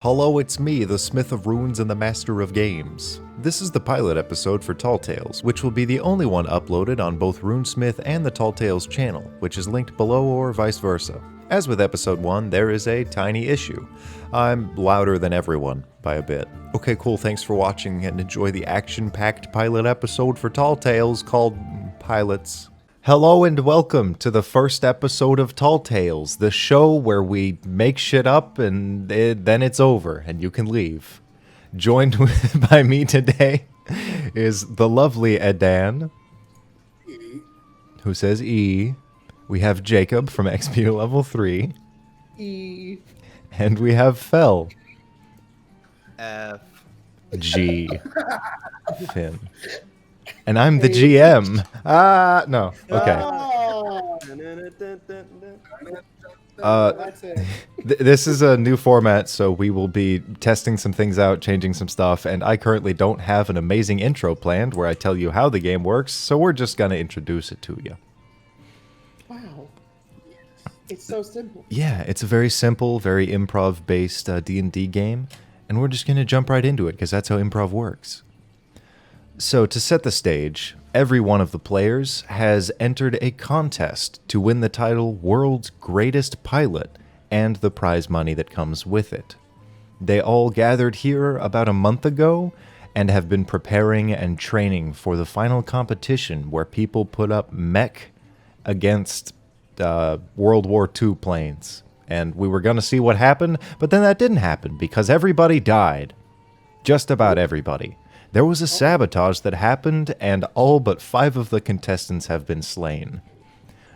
Hello, it's me, the Smith of Runes and the Master of Games. This is the pilot episode for Tall Tales, which will be the only one uploaded on both Runesmith and the Tall Tales channel, which is linked below or vice versa. As with episode 1, there is a tiny issue. I'm louder than everyone, by a bit. Okay, cool, thanks for watching and enjoy the action-packed pilot episode for Tall Tales called Pilots. Hello and welcome to the first episode of Tall Tales, the show where we make shit up and then it's over and you can leave. Joined by me today is the lovely Edan, who says E. We have Jacob from XP level 3. E. And we have Fel. F. G. Finn. And I'm the GM. No. Okay. This is a new format, so we will be testing some things out, changing some stuff, and I currently don't have an amazing intro planned where I tell you how the game works, so we're just going to introduce it to you. Wow. It's so simple. Yeah, it's a very simple, very improv-based D&D game, and we're just going to jump right into it, because that's how improv works. So, to set the stage, every one of the players has entered a contest to win the title World's Greatest Pilot and the prize money that comes with it. They all gathered here about a month ago and have been preparing and training for the final competition where people put up mech against World War II planes. And we were going to see what happened, but then that didn't happen because everybody died. Just about everybody. There was a sabotage that happened, and all but 5 of the contestants have been slain.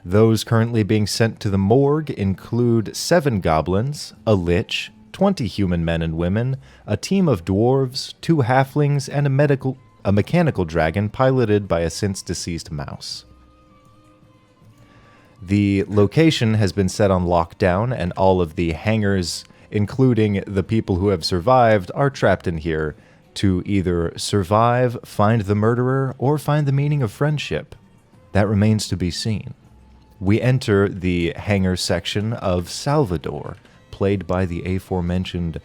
Those currently being sent to the morgue include 7 goblins, a lich, 20 human men and women, a team of dwarves, 2 halflings, and a mechanical dragon piloted by a since-deceased mouse. The location has been set on lockdown, and all of the hangars, including the people who have survived, are trapped in here to either survive, find the murderer, or find the meaning of friendship. That remains to be seen. We enter the hangar section of Salvador, played by the aforementioned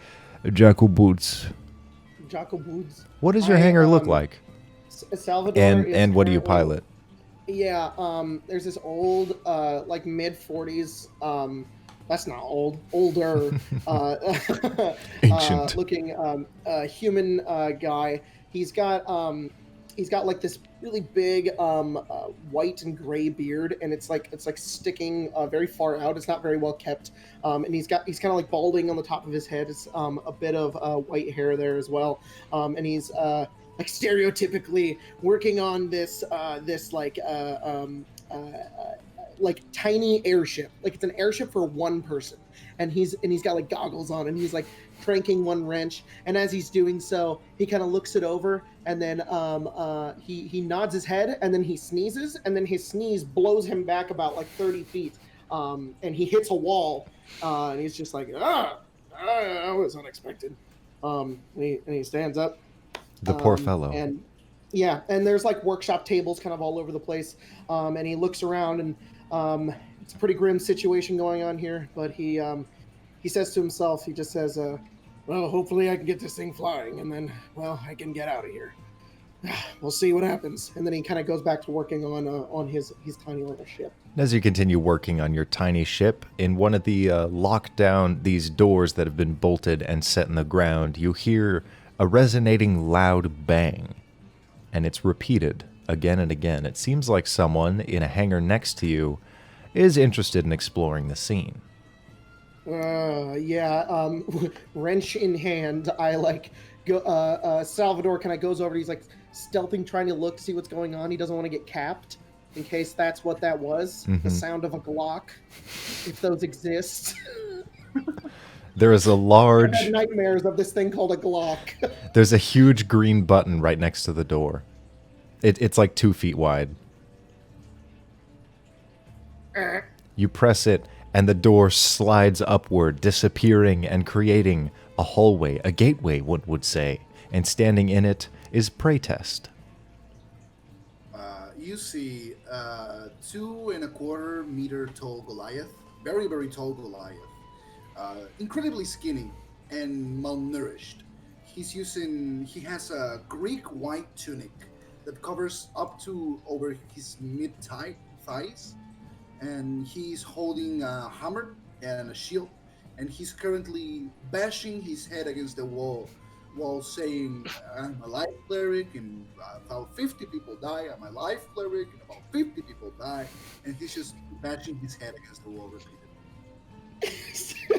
Jackal Boots. Jackal Boots. What does your hangar look like? Salvador And what do you pilot? Yeah, there's this old, like mid-40s, that's not old, older, Ancient. looking human guy. He's got like this really big white and gray beard, and it's like sticking very far out. It's not very well kept, and he's kind of like balding on the top of his head. It's a bit of white hair there as well, and he's like stereotypically working on this like tiny airship. Like it's an airship for one person, and he's got like goggles on, and he's like cranking one wrench, and as he's doing so, he kind of looks it over, and then he nods his head, and then he sneezes, and then his sneeze blows him back about like 30 feet, and he hits a wall, and he's just like, that was unexpected. And he stands up. The poor fellow. And yeah, and there's like workshop tables kind of all over the place, and he looks around, and it's a pretty grim situation going on here, but he says to himself, he just says, well, hopefully I can get this thing flying, and then, well, I can get out of here. We'll see what happens. And then he kind of goes back to working on his tiny little ship. As you continue working on your tiny ship, in one of the lockdown, these doors that have been bolted and set in the ground, you hear a resonating loud bang, and it's repeated again and again. It seems like someone in a hangar next to you is interested in exploring the scene. Wrench in hand, I like go. Salvador kind of goes over. He's like stealthing, trying to look to see what's going on. He doesn't want to get capped, in case that's what that was. Mm-hmm. The sound of a Glock, if those exist. There is a large... I had nightmares of this thing called a Glock. There's a huge green button right next to the door. It's like 2 feet wide. You press it, and the door slides upward, disappearing and creating a hallway, a gateway, one would say. And standing in it is Praytest. You see 2.25 meter tall Goliath, very, very tall Goliath. Incredibly skinny, and malnourished. He has a Greek white tunic that covers up to over his thighs, and he's holding a hammer and a shield, and he's currently bashing his head against the wall while saying, "I'm a life cleric, and about 50 people die. I'm a life cleric, and about 50 people die," and he's just bashing his head against the wall repeatedly.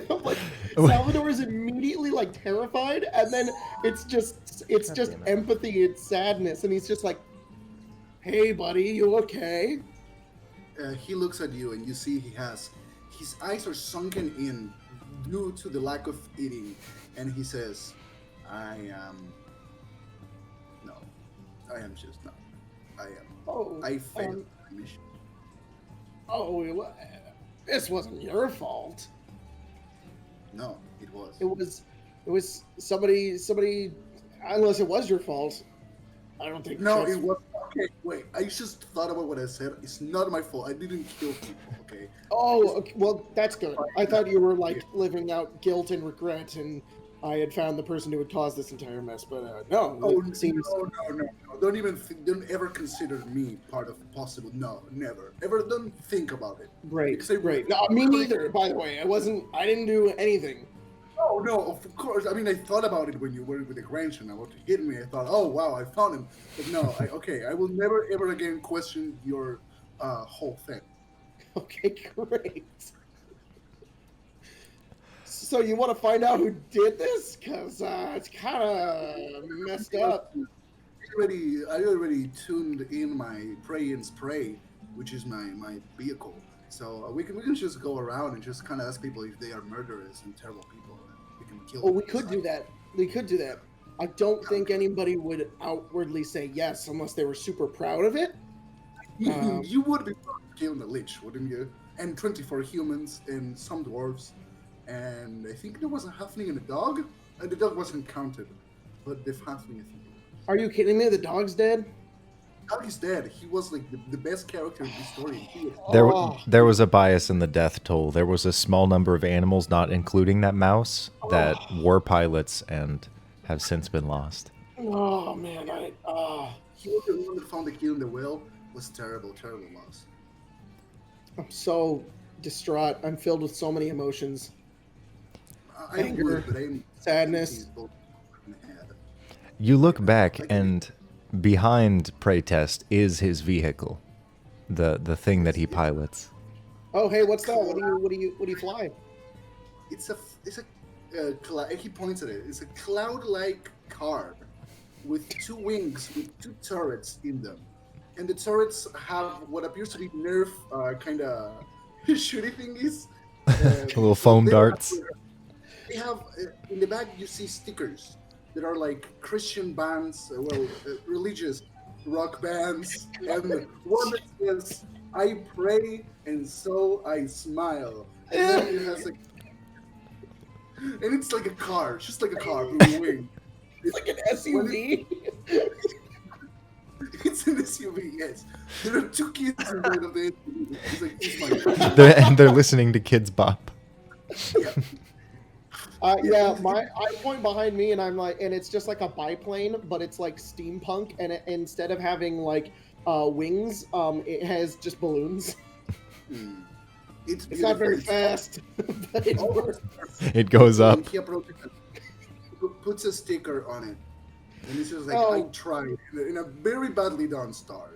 Like Salvador is immediately like terrified, and then it's just damn it. empathy and sadness, and he's just like, "Hey, buddy, you okay?" He looks at you, and you see his eyes are sunken in due to the lack of eating, and he says, "I am no, I am just not. I am. Oh, I failed my mission." oh, this wasn't your fault. No, it was. It was somebody. Unless it was your fault, I don't think. No, that's- it was. Okay, wait. I just thought about what I said. It's not my fault. I didn't kill people. Okay. Oh, okay, well, that's good. I thought you were like living out guilt and regret, and I had found the person who would cause this entire mess. But no, Oh it seems. no! Don't ever consider me part of possible. No, never. Ever. Don't think about it. Great, Because I- great. No, me neither. By the way, I didn't do anything. Oh no, of course. I mean, I thought about it when you were with the Grange and about to hit me. I thought, oh wow, I found him. But no, I will never ever again question your whole thing. Okay, great. So you want to find out who did this? Cause it's kind of messed up. I already tuned in my pray and spray, which is my vehicle. So we can just go around and just kind of ask people if they are murderers and terrible people. And we can kill. Oh, them. we could do that. We could do that. I don't think anybody would outwardly say yes unless they were super proud of it. You would be killing the lich, wouldn't you? And 24 humans and some dwarves, and I think there was a halfling and a dog. And the dog wasn't counted, but the halfling, I think. Are you kidding me? The dog's dead? Dog is dead. He was like the best character in the story. There was a bias in the death toll. There was a small number of animals, not including that mouse, that were pilots and have since been lost. Oh man, He was the one that found the key in the well. Was terrible loss. I'm so distraught. I'm filled with so many emotions. I Anger, would, but I'm sadness. You look back, and behind Praytest is his vehicle, the thing that he pilots. Oh hey, what's that? What do you fly? It's a he points at it. It's a cloud-like car with two wings with two turrets in them, and the turrets have what appears to be Nerf kind of shooty thingies. Little foam they darts. They have in the back you see stickers that are like Christian bands, religious rock bands, and one that says "I pray and so I smile," and then it has like. And it's like a car, just like a car with a wing. It's like an SUV. It's an SUV, yes. There are two kids inside of the SUV. It's like, it's my They're listening to Kids Bop. yeah. I point behind me and I'm like, and it's just like a biplane, but it's like steampunk, and instead of having like wings, it has just balloons. It's not very fast, but it works. It goes up. He approaches it, puts a sticker on it, and it's just like, Oh. I tried, in a very badly done star.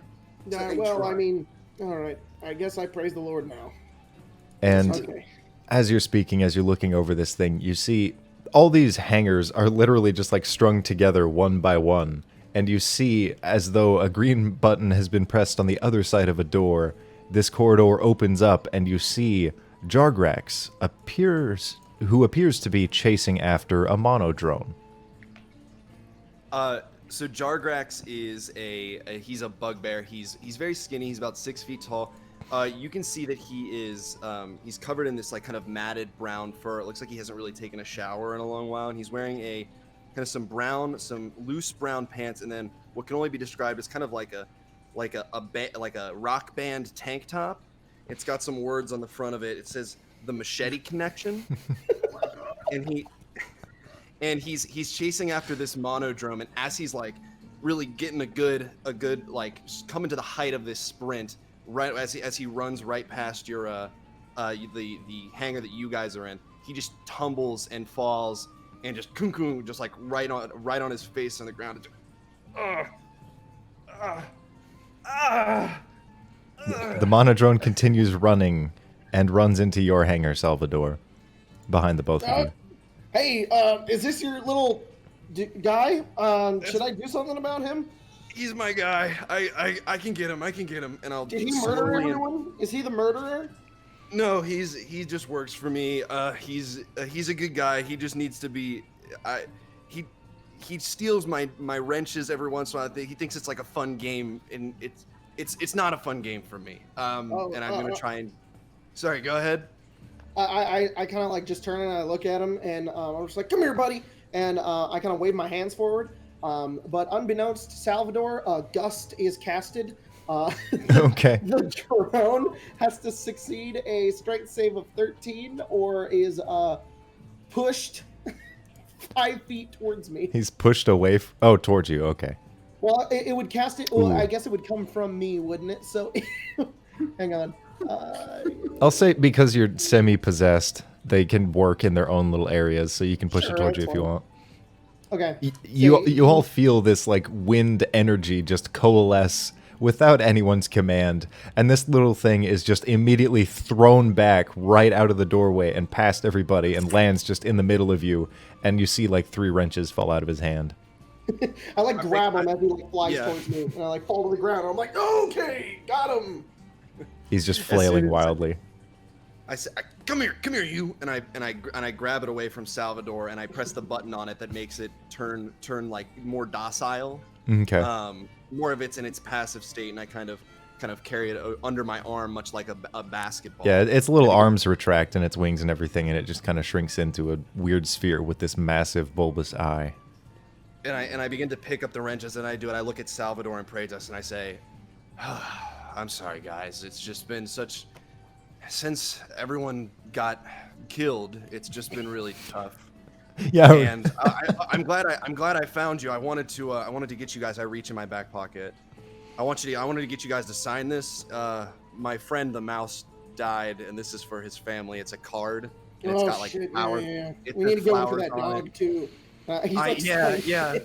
It's like, Well, I tried. mean, all right. I guess I praise the Lord now. And Okay. as you're speaking, as you're looking over this thing, you see all these hangars are literally just like strung together one by one. And you see, as though a green button has been pressed on the other side of a door, this corridor opens up and you see Jargrax who appears to be chasing after a monodrone. So Jargrax is he's a bugbear. He's very skinny. He's about 6 feet tall. You can see that he's covered in this like kind of matted brown fur. It looks like he hasn't really taken a shower in a long while, and he's wearing a kind of some loose brown pants, and then what can only be described as kind of like a rock band tank top. It's got some words on the front of it. It says the Machete Connection, and and he's chasing after this monodrome, and as he's like really getting a good like coming to the height of this sprint, right as he runs right past your the hangar that you guys are in, he just tumbles and falls and just just like right on his face on the ground. The monodrone continues running and runs into your hangar, Salvador, behind the both of you. Hey, is this your little guy? Should I do something about him? He's my guy. I can get him. And I'll. Did he murder everyone? Is he the murderer? No, he just works for me. He's a good guy. He just needs to be. He steals my wrenches every once in a while. He thinks it's like a fun game, and it's not a fun game for me. And I'm gonna try and. Sorry, go ahead. I kind of like just turn and I look at him, and I'm just like, "Come here, buddy," and I kind of wave my hands forward. But unbeknownst to Salvador, Gust is casted. Okay. The drone has to succeed a strength save of 13, or is pushed 5 feet towards me. He's pushed away. Towards you. Okay. Well, it would cast it. Well, Ooh. I guess it would come from me, wouldn't it? So, hang on. I'll say because you're semi-possessed, they can work in their own little areas, so you can push it towards you if you want. Okay. You all feel this like wind energy just coalesce without anyone's command, and this little thing is just immediately thrown back right out of the doorway and past everybody and lands just in the middle of you, and you see like 3 wrenches fall out of his hand. I like grab him as he like flies towards me, and I like fall to the ground. And I'm like, okay, got him. He's just flailing wildly. I say, come here, you! And I grab it away from Salvador, and I press the button on it that makes it turn like more docile. Okay. More of it's in its passive state, and I kind of carry it under my arm, much like a basketball. Yeah, its little arms retract and its wings and everything, and it just kind of shrinks into a weird sphere with this massive bulbous eye. And I begin to pick up the wrenches, and I do it. I look at Salvador and Praetus, and I say, I'm sorry, guys. It's just been since everyone got killed, it's just been really tough. Yeah. And I'm glad I found you. I wanted to get you guys. I reach in my back pocket. I wanted to get you guys to sign this. My friend the mouse died, and this is for his family. It's a card. And it's got like flowers. Yeah. We need to go for that dog too. Yeah.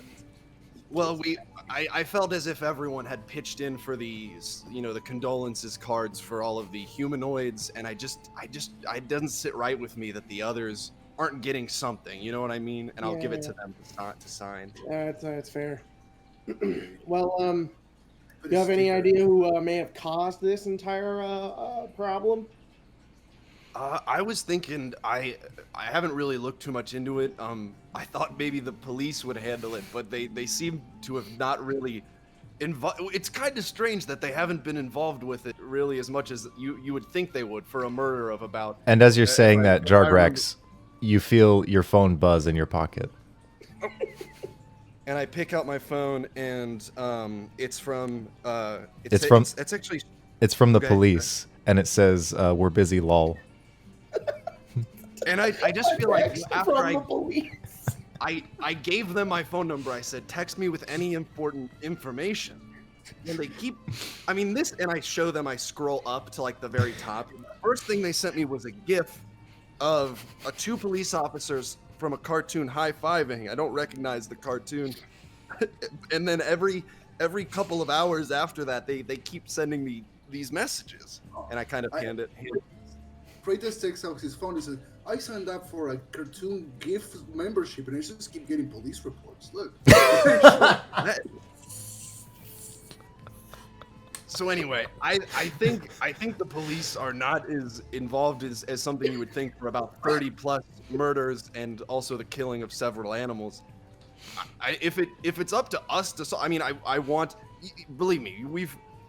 Well, I felt as if everyone had pitched in for these, the condolences cards for all of the humanoids, and it doesn't sit right with me that the others aren't getting something, you know what I mean? And I'll give it to them to sign. That's fair. Well, do you have any idea who may have caused this entire problem? I was thinking, I haven't really looked too much into it. I thought maybe the police would handle it, but they seem to have not really it's kind of strange that they haven't been involved with it really as much as you would think they would for a murder of about. And as you're saying that, Jargrax, you feel your phone buzz in your pocket. And I pick out my phone, and it's from it's from the police, and it says we're busy, lol. And I just feel like after I gave them my phone number, I said, text me with any important information. And they keep, and I show them, I scroll up to like the very top. The first thing they sent me was a GIF of 2 police officers from a cartoon high-fiving. I don't recognize the cartoon. And then every couple of hours after that, they keep sending me these messages. And I kind of hand it. Praetus takes out his phone and says, I signed up for a cartoon GIF membership and I just keep getting police reports. Look. So anyway, I think the police are not as involved as something you would think for about 30 plus murders and also the killing of several animals. If it's up to us to, I want, believe me,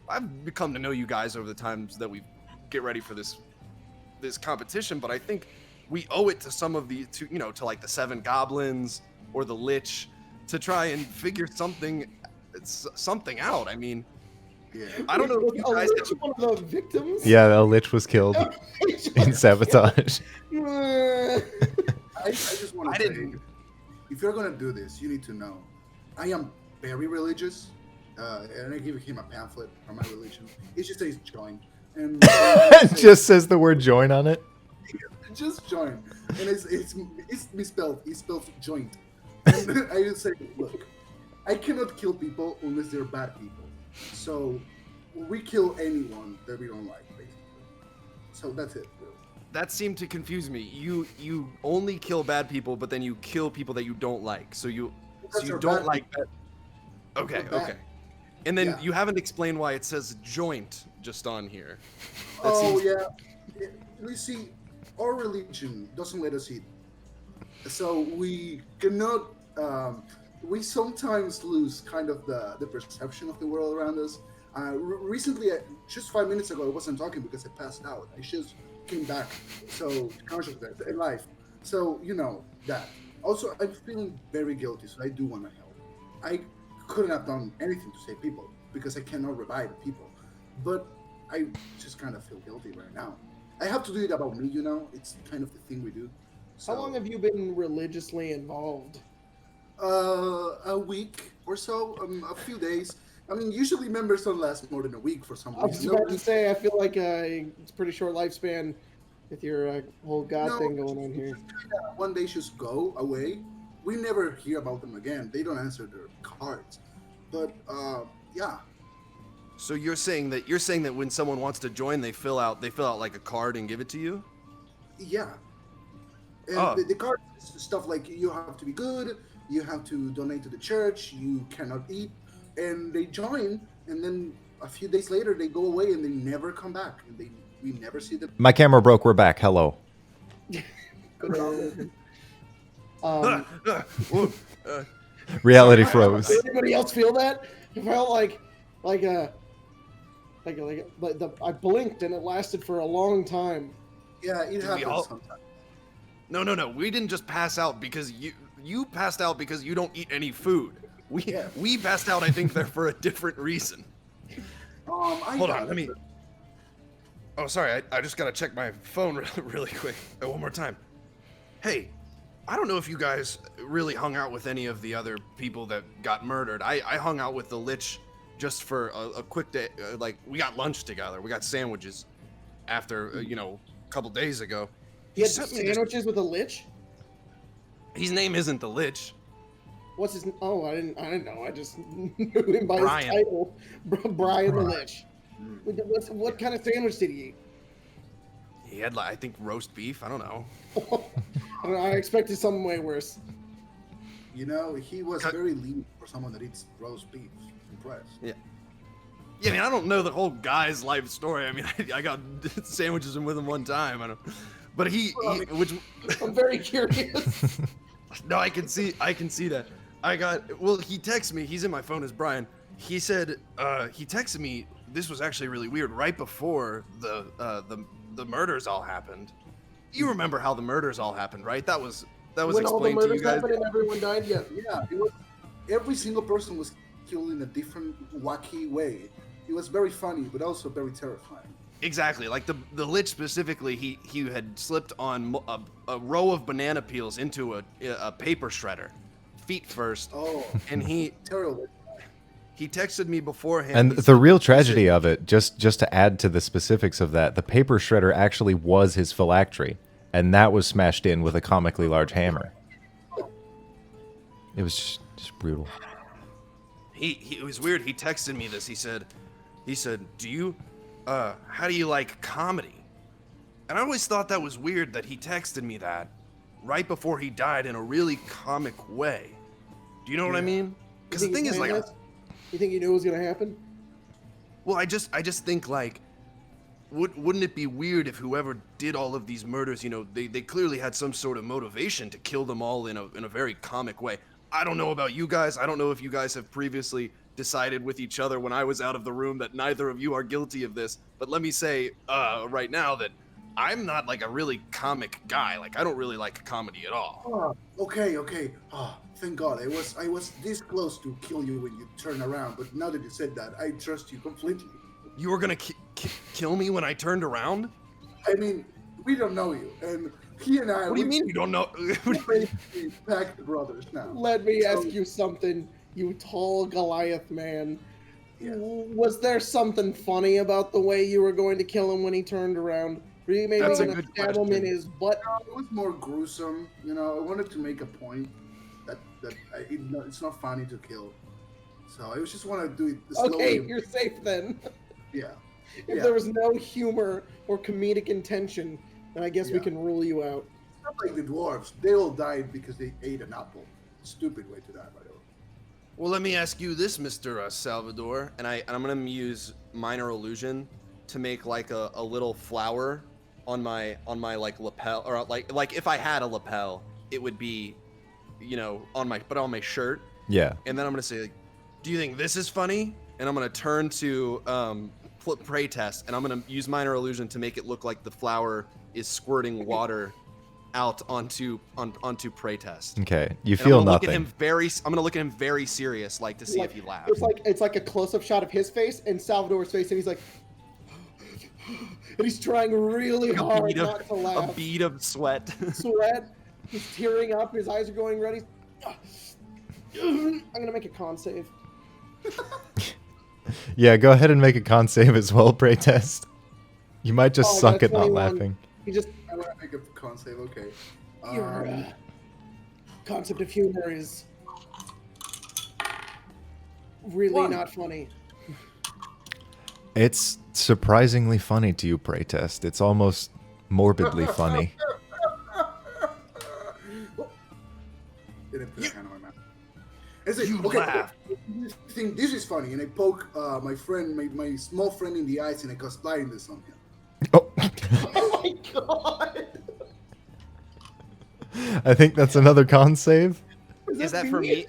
I've become to know you guys over the times that we get ready for this competition, but I think we owe it to some of the to like the 7 goblins or the Lich to try and figure something out. Yeah. I don't know if you guys one of the victims. Yeah, a Lich was killed in sabotage. I just want to say, if you're gonna do this, you need to know. I am very religious, and I give him a pamphlet from my religion. It just says join, and It just says the word join on it. just join, and it's misspelled. It's spelled joint. And I just say, look, I cannot kill people unless they're bad people. So we kill anyone that we don't like, basically. So that's it. That seemed to confuse me. You only kill bad people, but then you kill people that you don't like. So you don't like that. Okay, okay. And then you haven't explained why it says joint just on here. Yeah. You see, our religion doesn't let us eat. So we cannot, we sometimes lose kind of the perception of the world around us. Recently, just 5 minutes ago, I wasn't talking because I passed out. I just came back, so consciousness in life. So, you know, that. Also, I'm feeling very guilty, so I do want to help. I couldn't have done anything to save people because I cannot revive people. But I just kind of feel guilty right now. I have to do it about me, you know? It's kind of the thing we do. So, How long have you been religiously involved? a week or so, a few days. I mean, usually members don't last more than a week for some I was reason. about to say, I feel like it's a pretty short lifespan with your whole God thing going on here. One day just go away. We never hear about them again. They don't answer their cards. But yeah. So you're saying that when someone wants to join, they fill out like a card and give it to you? Yeah. And the card is stuff like you have to be good, you have to donate to the church, you cannot eat, and they join, and then a few days later they go away and they never come back, and we never see them. My camera broke. We're back. Hello. Reality froze. Did anybody else feel that? It felt like I blinked and it lasted for a long time. Yeah, it happens all- sometimes. No. We didn't just pass out because you passed out because you don't eat any food. We passed out, I think, there for a different reason. Hold on, let me. Oh, sorry. I just gotta check my phone really quick. One more time. Hey, I don't know if you guys really hung out with any of the other people that got murdered. I hung out with the Lich just for a quick day. Like, we got lunch together. We got sandwiches after, a couple days ago. He had sent me sandwiches with a lich? His name isn't the Lich. What's his? Oh, I didn't know. I just knew him by Brian. his title, Brian the Lich. What kind of sandwich did he eat? He had, I think, roast beef. I don't know. I don't know, I expected something way worse. You know, he was very lean for someone that eats roast beef. Impressed. Yeah. Yeah, I mean, I don't know the whole guy's life story. I mean, I got sandwiches with him one time. But which I'm very curious. no, I can see that. He texted me. He's in my phone as Brian. He said he texted me. This was actually really weird. Right before the murders all happened. You remember how the murders all happened, right? That was when all the explained to you murders guys. happened and everyone died. Yeah. Yeah, it was. Every single person was killed in a different, wacky way. It was very funny, but also very terrifying. Exactly, like the Lich specifically, he had slipped on a row of banana peels into a paper shredder, feet first. Oh, and terrible. He texted me beforehand. And the real tragedy of it, just to add to the specifics of that, the paper shredder actually was his phylactery, and that was smashed in with a comically large hammer. It was just brutal. It was weird. He texted me this. He said, "Do you, how do you like comedy?" And I always thought that was weird that he texted me that right before he died in a really comic way. Do you know what I mean? Because the thing is, like, you think you knew it was gonna happen? well, I just think, like, wouldn't it be weird if whoever did all of these murders, they clearly had some sort of motivation to kill them all in a very comic way. I don't know about you guys. I don't know if you guys have previously decided with each other when I was out of the room that neither of you are guilty of this. But let me say right now that I'm not like a really comic guy. Like, I don't really like comedy at all. Oh, okay. Oh, thank God. I was this close to kill you when you turn around, but now that you said that, I trust you completely. You were gonna kill me when I turned around? I mean, we don't know you, and He and I. What do you mean you don't know? What do you- We packed brothers now. Let me So- ask you something, you tall Goliath man. Yes. Was there something funny about the way you were going to kill him when he turned around? Were you maybe That's a going to good stab him in question. his butt? It was more gruesome. You know, I wanted to make a point that it's not funny to kill. So I just want to do it slowly. Okay, you're safe then. Yeah. If Yeah. there was no humor or comedic intention, then I guess we Yeah. can rule you out. It's not like the dwarves. They all died because they ate an apple. Stupid way to die, by the way. Well, let me ask you this, Mr. Salvador, and I'm gonna use minor illusion to make like a little flower on my like lapel, or like if I had a lapel, it would be, you know, on my shirt, Yeah. and then I'm gonna say, like, do you think this is funny? And I'm gonna turn to pray test, and I'm gonna use minor illusion to make it look like the flower is squirting water out onto pray test. Okay. You And feel I'm gonna nothing. I'm gonna look at him very serious, like to see if he laughs. It's like a close-up shot of his face and Salvador's face, and he's like, and he's trying really hard not to A laugh. bead of sweat. Sweat. He's tearing up. His eyes are going red. I'm gonna make a con save. Yeah, go ahead and make a con save as well, pray test. You might just Oh, I suck got at not 21. laughing. He just I want to make a con save. Okay. your concept of humor is really One. not funny. It's surprisingly funny to you, pray test. It's almost morbidly funny. Didn't put a hand on my mouth. I say, You okay, laugh. you think this is funny, and I poke my friend, my small friend in the eyes, and I cast blindness on him. Oh, Oh my god! I think that's another con save. Is that for me?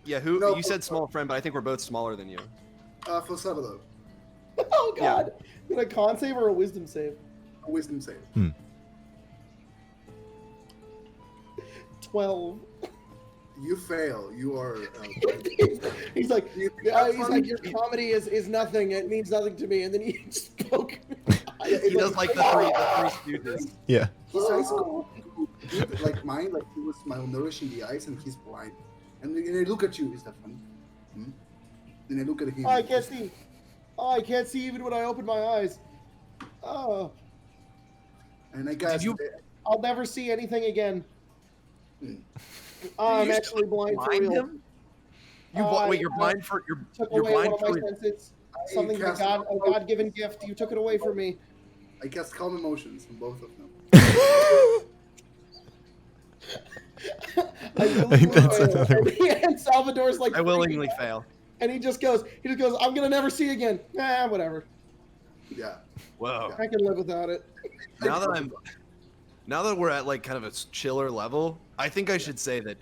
Yeah, who? No, You said small friend, but I think we're both smaller than you. For Salvador, Oh god! Is it a con save or a wisdom save? a wisdom save. 12. You fail. You are. He's like, You- he's like, your comedy is nothing. It means nothing to me. And then he just spoke. He does like the three stooges. Yeah. His eyes go like mine, like he was malnourished in the eyes, and he's blind. And I look at you. Is that funny? Then I look at him. Oh, I can't see. Oh, I can't see even when I open my eyes. Oh, And I guess you- I'll never see anything again. Hmm. I'm You actually blind for Blind real. him? You wait, you're blind for you're Took you're away one blind of my for real. senses. Something that God, a God-given gift. You took it away from me. I cast calm emotions on both of them. I think that's fail. another And Salvador's like, I willingly fail. and he just goes, I'm gonna never see again. Whatever. Yeah. Whoa. I can live without it. Now that we're at like kind of a chiller level, I think I should say that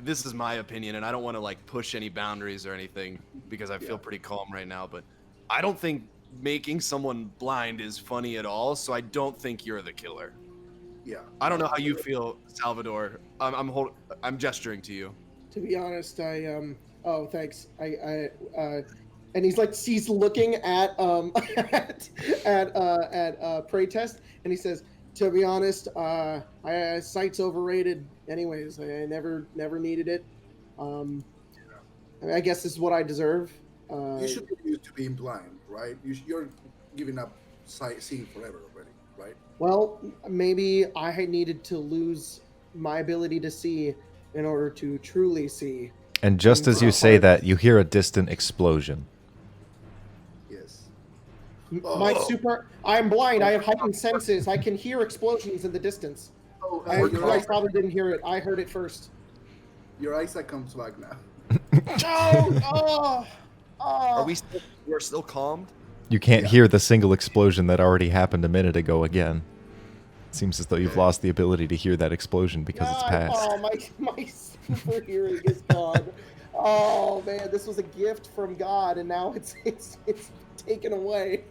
this is my opinion, and I don't want to like push any boundaries or anything because I feel pretty calm right now. But I don't think making someone blind is funny at all. So I don't think you're the killer. Yeah. I don't know how you feel, Salvador. I'm gesturing to you. To be honest, oh, thanks. And he's looking at at Prey Test, and he says, to be honest, sight's overrated. Anyways, I never needed it. I mean, I guess this is what I deserve. You should be used to being blind, right? You're giving up seeing forever already, right? Well, maybe I had needed to lose my ability to see in order to truly see. And just as you say that, you hear a distant explosion. Yes. I'm blind. I have heightened senses. I can hear explosions in the distance. Oh, You your, guys probably didn't hear it. I heard it first. your eyesight comes back now. Oh, Are we're still calmed? You can't hear the single explosion that already happened a minute ago again. It seems as though you've lost the ability to hear that explosion because it's past. Oh, my super hearing is gone. Oh man, this was a gift from God, and now it's taken away.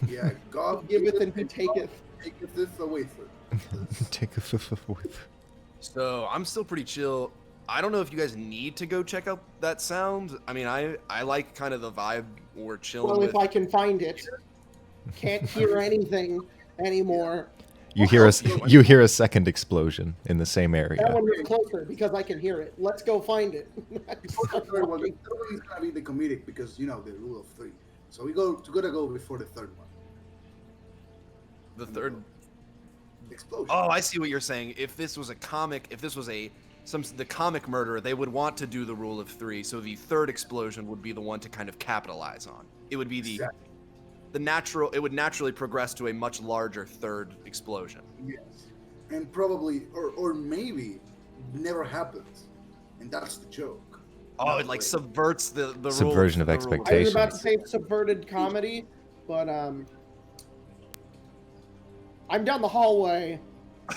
Yeah, God Giveth and He taketh. taketh this away from. Take a with. So I'm still pretty chill. I don't know if you guys need to go check out that sound. I mean, I like kind of the vibe we're chilling Well, with. if I can find it, can't hear anything anymore. You hear a you hear a second explosion in the same That area. one was closer because I can hear it. Let's go find it. Before the third one is gonna be the comedic because the rule of 3. So we gotta go before the third one. The third. Explosion. Oh, I see what you're saying. If this was a comic, if this was the comic murderer, they would want to do the rule of 3. So the third explosion would be the one to kind of capitalize on. It would be Exactly. it would naturally progress to a much larger third explosion. Yes. And probably, or maybe, never happens, and that's the joke. Oh, it like subverts the Subversion of rule, the rule. I was about to expectations. say subverted comedy, but I'm down the hallway.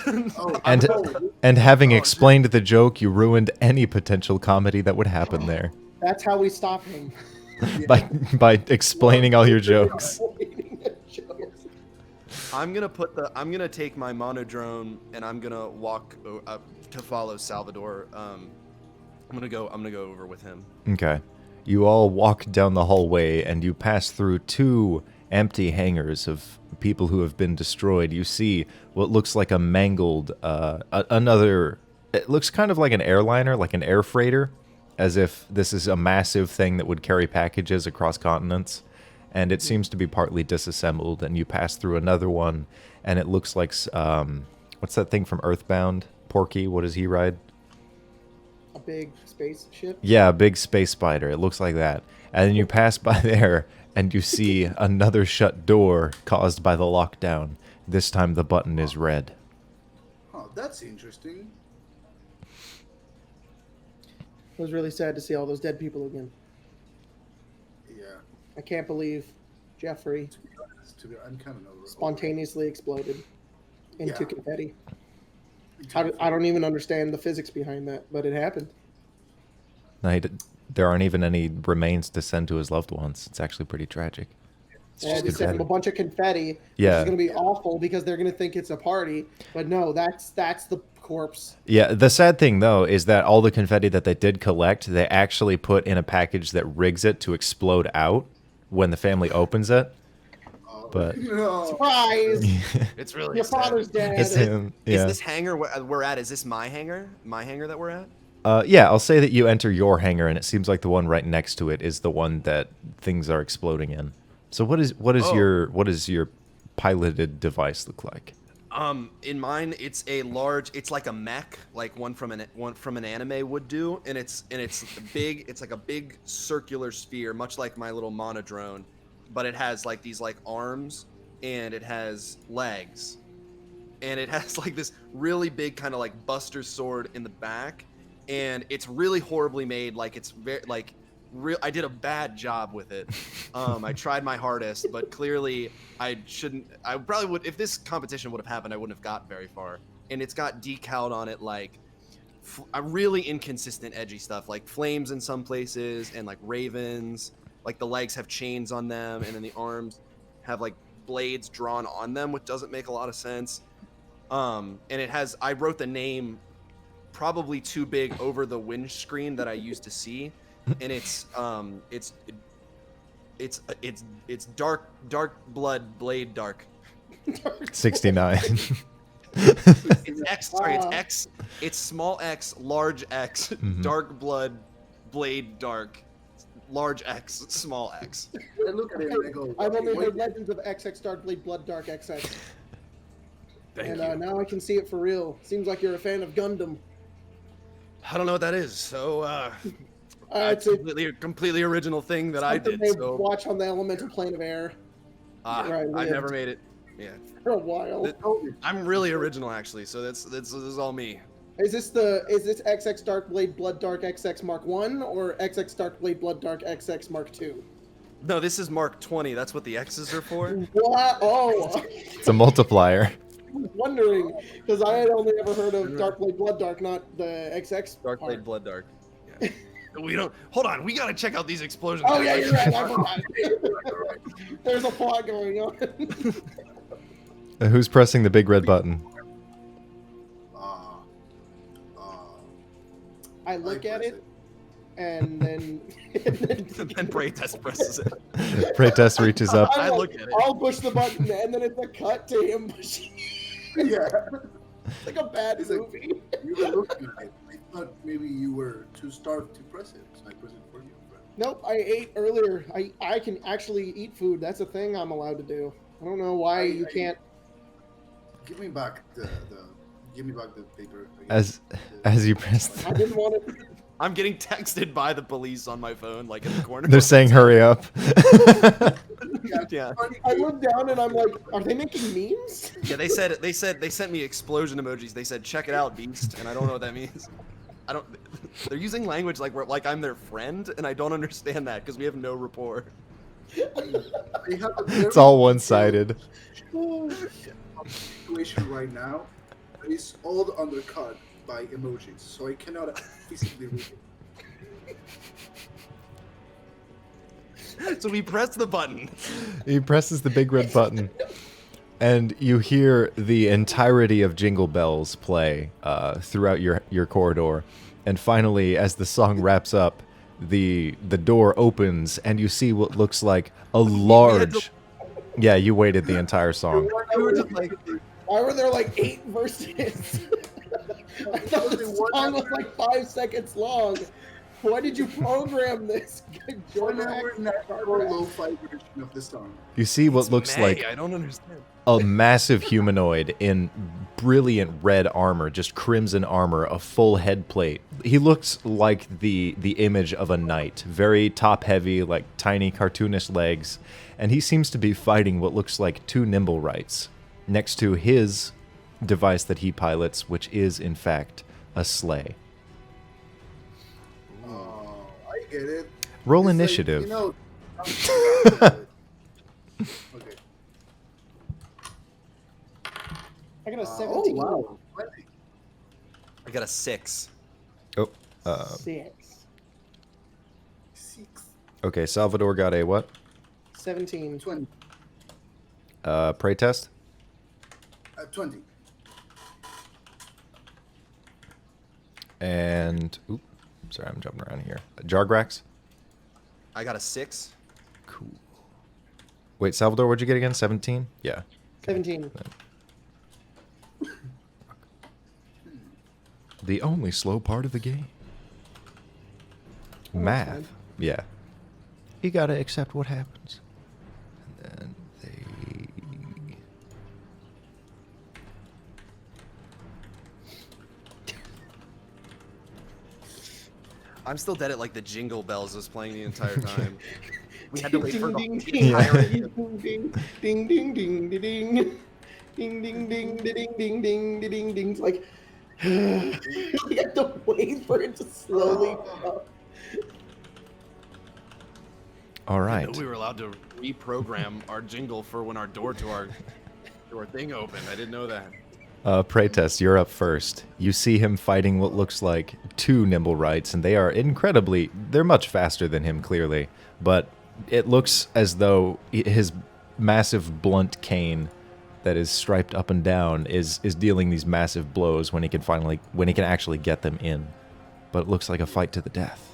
Oh, And oh, and having explained the joke, you ruined any potential comedy that would happen there That's how we stop him. by explaining all your jokes. I'm gonna take my monodrone and I'm gonna walk up to follow Salvador. I'm gonna go over with him. Okay. You all walk down the hallway and you pass through 2 empty hangars of people who have been destroyed. You see what looks like a mangled, another, it looks kind of like an airliner, like an air freighter, as if this is a massive thing that would carry packages across continents. And it seems to be partly disassembled, and you pass through another one, and it looks like, what's that thing from Earthbound? Porky, what does he ride? A big spaceship. Yeah, a big space spider. It looks like that. And then you pass by there, and you see another shut door caused by the lockdown. This time the button is red. oh, that's interesting. It was really sad to see all those dead people again. Yeah. I can't believe Jeffrey I'm kind of over. spontaneously exploded into Yeah. confetti. I don't even understand the physics behind that, but it happened. There aren't even any remains to send to his loved ones. It's actually pretty tragic. It's And just they sent him a confetti. bunch of confetti, which Yeah. is going to be awful because they're going to think it's a party. But no, that's the corpse. Yeah, the sad thing, though, is that all the confetti that they did collect, they actually put in a package that rigs it to explode out when the family opens it. But No. Surprise! It's really Your sad. father's dead. it's him. Is Yeah. this hangar we're at? Is this my hangar? My hangar that we're at? Yeah, I'll say that you enter your hangar, and it seems like the one right next to it is the one that things are exploding in. So what is Oh. your piloted device look like? In mine, it's like a mech, like one from an anime would do, and it's big. It's like a big circular sphere, much like my little monodrone, but it has like these like arms, and it has legs, and it has like this really big kind of like Buster sword in the back, and it's really horribly made. Like it's very like. I did a bad job with it. I tried my hardest, but clearly I probably would, if this competition would have happened, I wouldn't have got very far. And it's got decaled on it like a really inconsistent, edgy stuff, like flames in some places and like ravens. Like the legs have chains on them, and then the arms have like blades drawn on them, which doesn't make a lot of sense. And I wrote the name probably too big over the windscreen that I used to see. And it's dark blood blade dark. 69. It's X. Sorry, it's X. It's small X, large X, Mhm. dark blood blade dark, large X, small X. I look at it and I go, I've only "Wait, heard Legends of XX Darkblade Blood Dark XX. Thank And you. now I can see it for real. Seems like you're a fan of Gundam. I don't know what that is. So It's it's a, a completely original thing that I something did. they So watch on the elemental plane of air Right, I yeah. never made it. Yeah, for a while. I'm really original actually. So this is all me. Is this XX Darkblade Blood Dark XX Mark 1 or XX Darkblade Blood Dark XX Mark 2? No, this is Mark 20. That's what the X's are for. What? Oh, It's a multiplier. I was wondering because I had only ever heard of Darkblade Blood Dark, not the XX. Dark part. Blade Blood Dark. Yeah. We don't. Hold on. We gotta check out these explosions. Oh yeah, you're right. I forgot. There's a plot going on. Who's pressing the big red button? I look at press it, and then And Braytest presses it. Praytest reaches up. I I'm look like, at it. I'll push the button, and then it's a cut to him pushing. Yeah. It's like a bad It's like- movie. You were looking at it. I thought maybe you were too starved to press it, so I pressed it for you. But Nope, I ate earlier. I can actually eat food. That's a thing I'm allowed to do. I don't know why you can't. give me back the paper. again. As you press, I didn't want to. I'm getting texted by the police on my phone, like in the corner. they're saying hurry up. Yeah. I look down and I'm like, are they making memes? Yeah, they sent me explosion emojis. They said, "Check it out, beast," and I don't know what that means. I don't. They're using language like I'm their friend, and I don't understand that because we have no rapport. They have a It's very all one-sided. situation right now that is all undercut by emojis, so I cannot physically read it. So we press the button. He presses the big red button, and you hear the entirety of Jingle Bells play throughout your corridor. And finally, as the song wraps up, the door opens, and you see what looks like a large. Yeah, you waited the entire song. We were just like, Why were there like 8 verses? I thought the song was like 5 seconds long. Why did you program this? One hour natural lo-fi version of the song. You see what "It's looks May, like I don't understand. a massive humanoid in brilliant red armor, just crimson armor, a full head plate. He looks like the image of a knight, very top heavy, like tiny cartoonish legs, and he seems to be fighting what looks like 2 nimble rights next to his device that he pilots, which is in fact a sleigh. Oh, I get it. Roll It's like, initiative. you know, okay. I got a Oh 17. wow. 20. I got a 6. Oh, 6. 6. okay. Salvador got a what? 17. 20. Pray test. 20. And oop, sorry, I'm jumping around here. Jargrax. I got a 6. Cool. Wait, Salvador, what'd you get again? 17? Yeah. 17. The only slow part of the game. Oh, that's Math. fine. Yeah. You gotta accept what happens. And then they. I'm still dead at like the Jingle Bells was playing the entire time. We had to wait for Ding, the ding, entirety. ding, ding, ding, ding, ding, ding, ding, ding, ding, ding, ding, ding, ding, ding. It's like we have to wait for it to slowly go. All I right. didn't know we were allowed to reprogram our jingle for when our door to our thing opened. I didn't know that. Pray test, you're up first. You see him fighting what looks like 2 nimble rights, and they are incredibly. They're much faster than him, clearly, but it looks as though his massive blunt cane that is striped up and down is dealing these massive blows when he can actually get them in. But it looks like a fight to the death.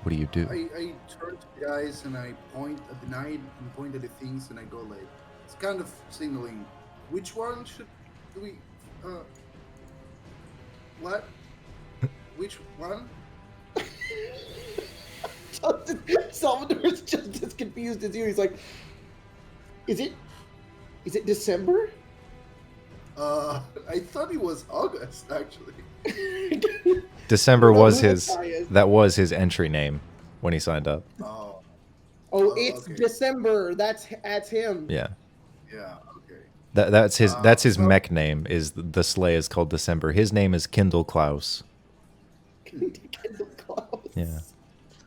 What do you do? I turn to the guys and I point at the night and point at the things and I go like, it's kind of signaling. Which one should do we? What? Which one? Salvador's just as confused as you. He's like, is it December? I thought it was August actually. December I don't know was who his. this guy is. That was his entry name when he signed up. Oh, Oh, it's okay. December. That's him. Yeah. Yeah. Okay. That's his well- mech name. Is the sleigh is called December. His name is Kindle Klaus. Kendall Klaus. Yeah.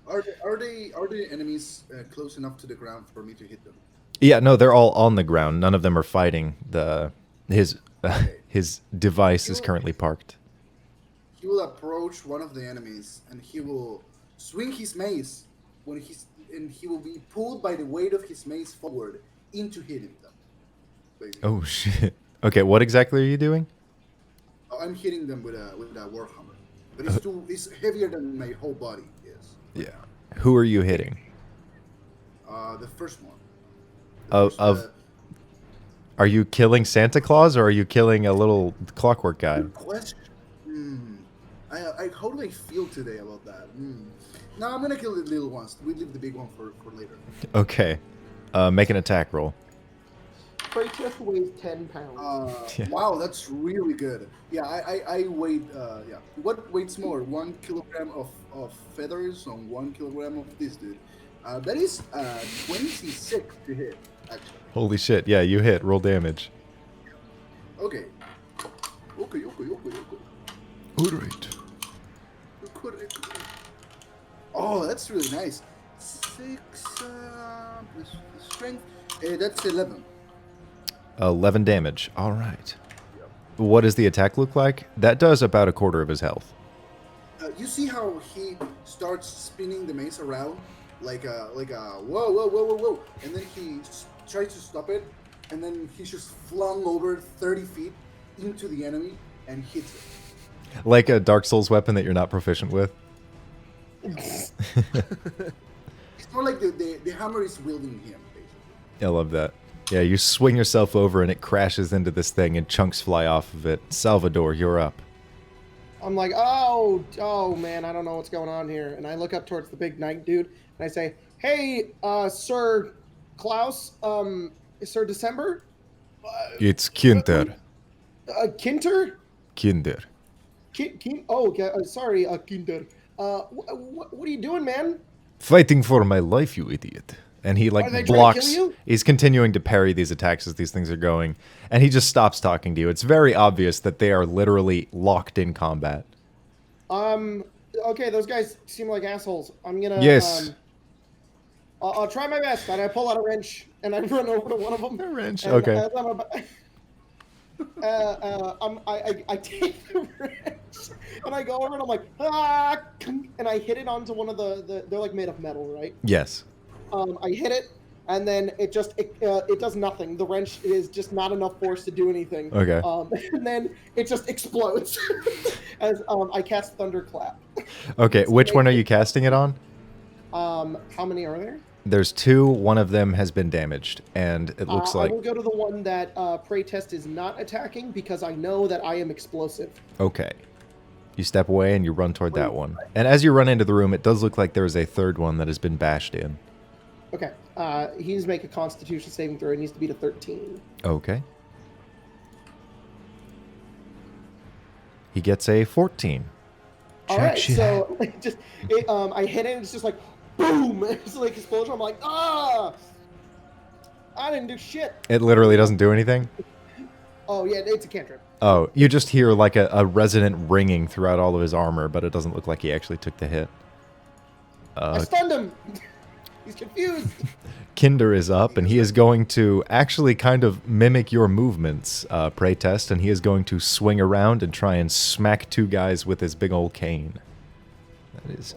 Are the enemies close enough to the ground for me to hit them? Yeah, no, they're all on the ground. None of them are fighting. His device is currently parked. He will approach one of the enemies and he will swing his mace and he will be pulled by the weight of his mace forward into hitting them. Basically. Oh shit. Okay, what exactly are you doing? I'm hitting them with a warhammer, but it's heavier than my whole body is. Yeah. Who are you hitting? The first one. Of Are you killing Santa Claus or are you killing a little clockwork guy? Good question. How do I feel today about that? No, I'm gonna kill the little ones. We leave the big one for later. Okay. Make an attack roll. Prey test weighs 10 pounds. Yeah. Wow, that's really good. Yeah, I weigh. Yeah, what weighs more? 1 kilogram of feathers on 1 kilogram of this dude. That is 26 to hit, actually. Holy shit. Yeah, you hit. Roll damage. Okay. Okay. Alright. Oh, that's really nice. 6 plus strength. That's 11. 11 damage. Alright. What does the attack look like? That does about a quarter of his health. You see how he starts spinning the mace around like a whoa, and then he tries to stop it, and then he's just flung over 30 feet into the enemy and hits it. Like a Dark Souls weapon that you're not proficient with. It's more like the hammer is wielding him, basically. I love that. Yeah, you swing yourself over and it crashes into this thing and chunks fly off of it. Salvador, you're up. I'm like, oh man, I don't know what's going on here. And I look up towards the big knight dude and I say, hey, Sir Klaus, Sir December? It's Kinter. Kinter? Kinder. Sorry, Kinter. What are you doing, man? Fighting for my life, you idiot. And he Are they like trying to blocks. kill you? He's continuing to parry these attacks as these things are going. And he just stops talking to you. It's very obvious that they are literally locked in combat. Okay, those guys seem like assholes. I'm gonna. Yes. I'll try my best. And I pull out a wrench and I run over to one of them. A wrench, And okay. as I'm about, I take the wrench and I go over and I'm like, ah, and I hit it onto one of they're like made of metal, right? Yes. I hit it, and then it does nothing. The wrench is just not enough force to do anything. Okay. And then it just explodes as I cast Thunderclap. Okay, which one are you casting it on? How many are there? There's 2. One of them has been damaged, and it looks like... I will go to the one that Prey Test is not attacking because I know that I am explosive. Okay. You step away and you run toward that one. And as you run into the room, it does look like there is a third one that has been bashed in. Okay. He needs to make a Constitution saving throw. It needs to beat a 13. Okay. He gets a 14. All right, so I hit it and it's just like, boom! It's like explosion. I'm like, ah! I didn't do shit. It literally doesn't do anything? Oh, yeah, it's a cantrip. Oh, you just hear like a resonant ringing throughout all of his armor, but it doesn't look like he actually took the hit. I stunned him! He's confused! Kinder is up, and he is going to actually kind of mimic your movements, Prey Test, and he is going to swing around and try and smack 2 guys with his big old cane. That is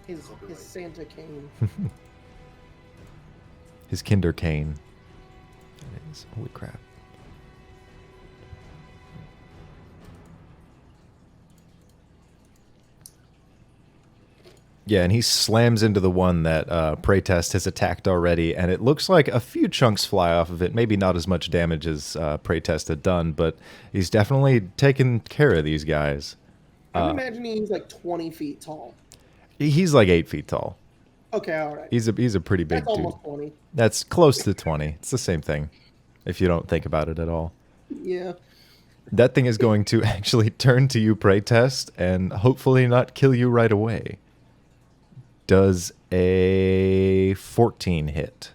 His Santa cane. his Kinder cane. That is, holy crap. Yeah, and he slams into the one that Prey Test has attacked already, and it looks like a few chunks fly off of it. Maybe not as much damage as Prey Test had done, but he's definitely taken care of these guys. I'm imagining he's like 20 feet tall. He's like 8 feet tall. Okay, all right. He's a pretty big That's dude. almost 20. That's close to 20. It's the same thing, if you don't think about it at all. Yeah. That thing is going to actually turn to you, Prey Test, and hopefully not kill you right away. Does a 14 hit?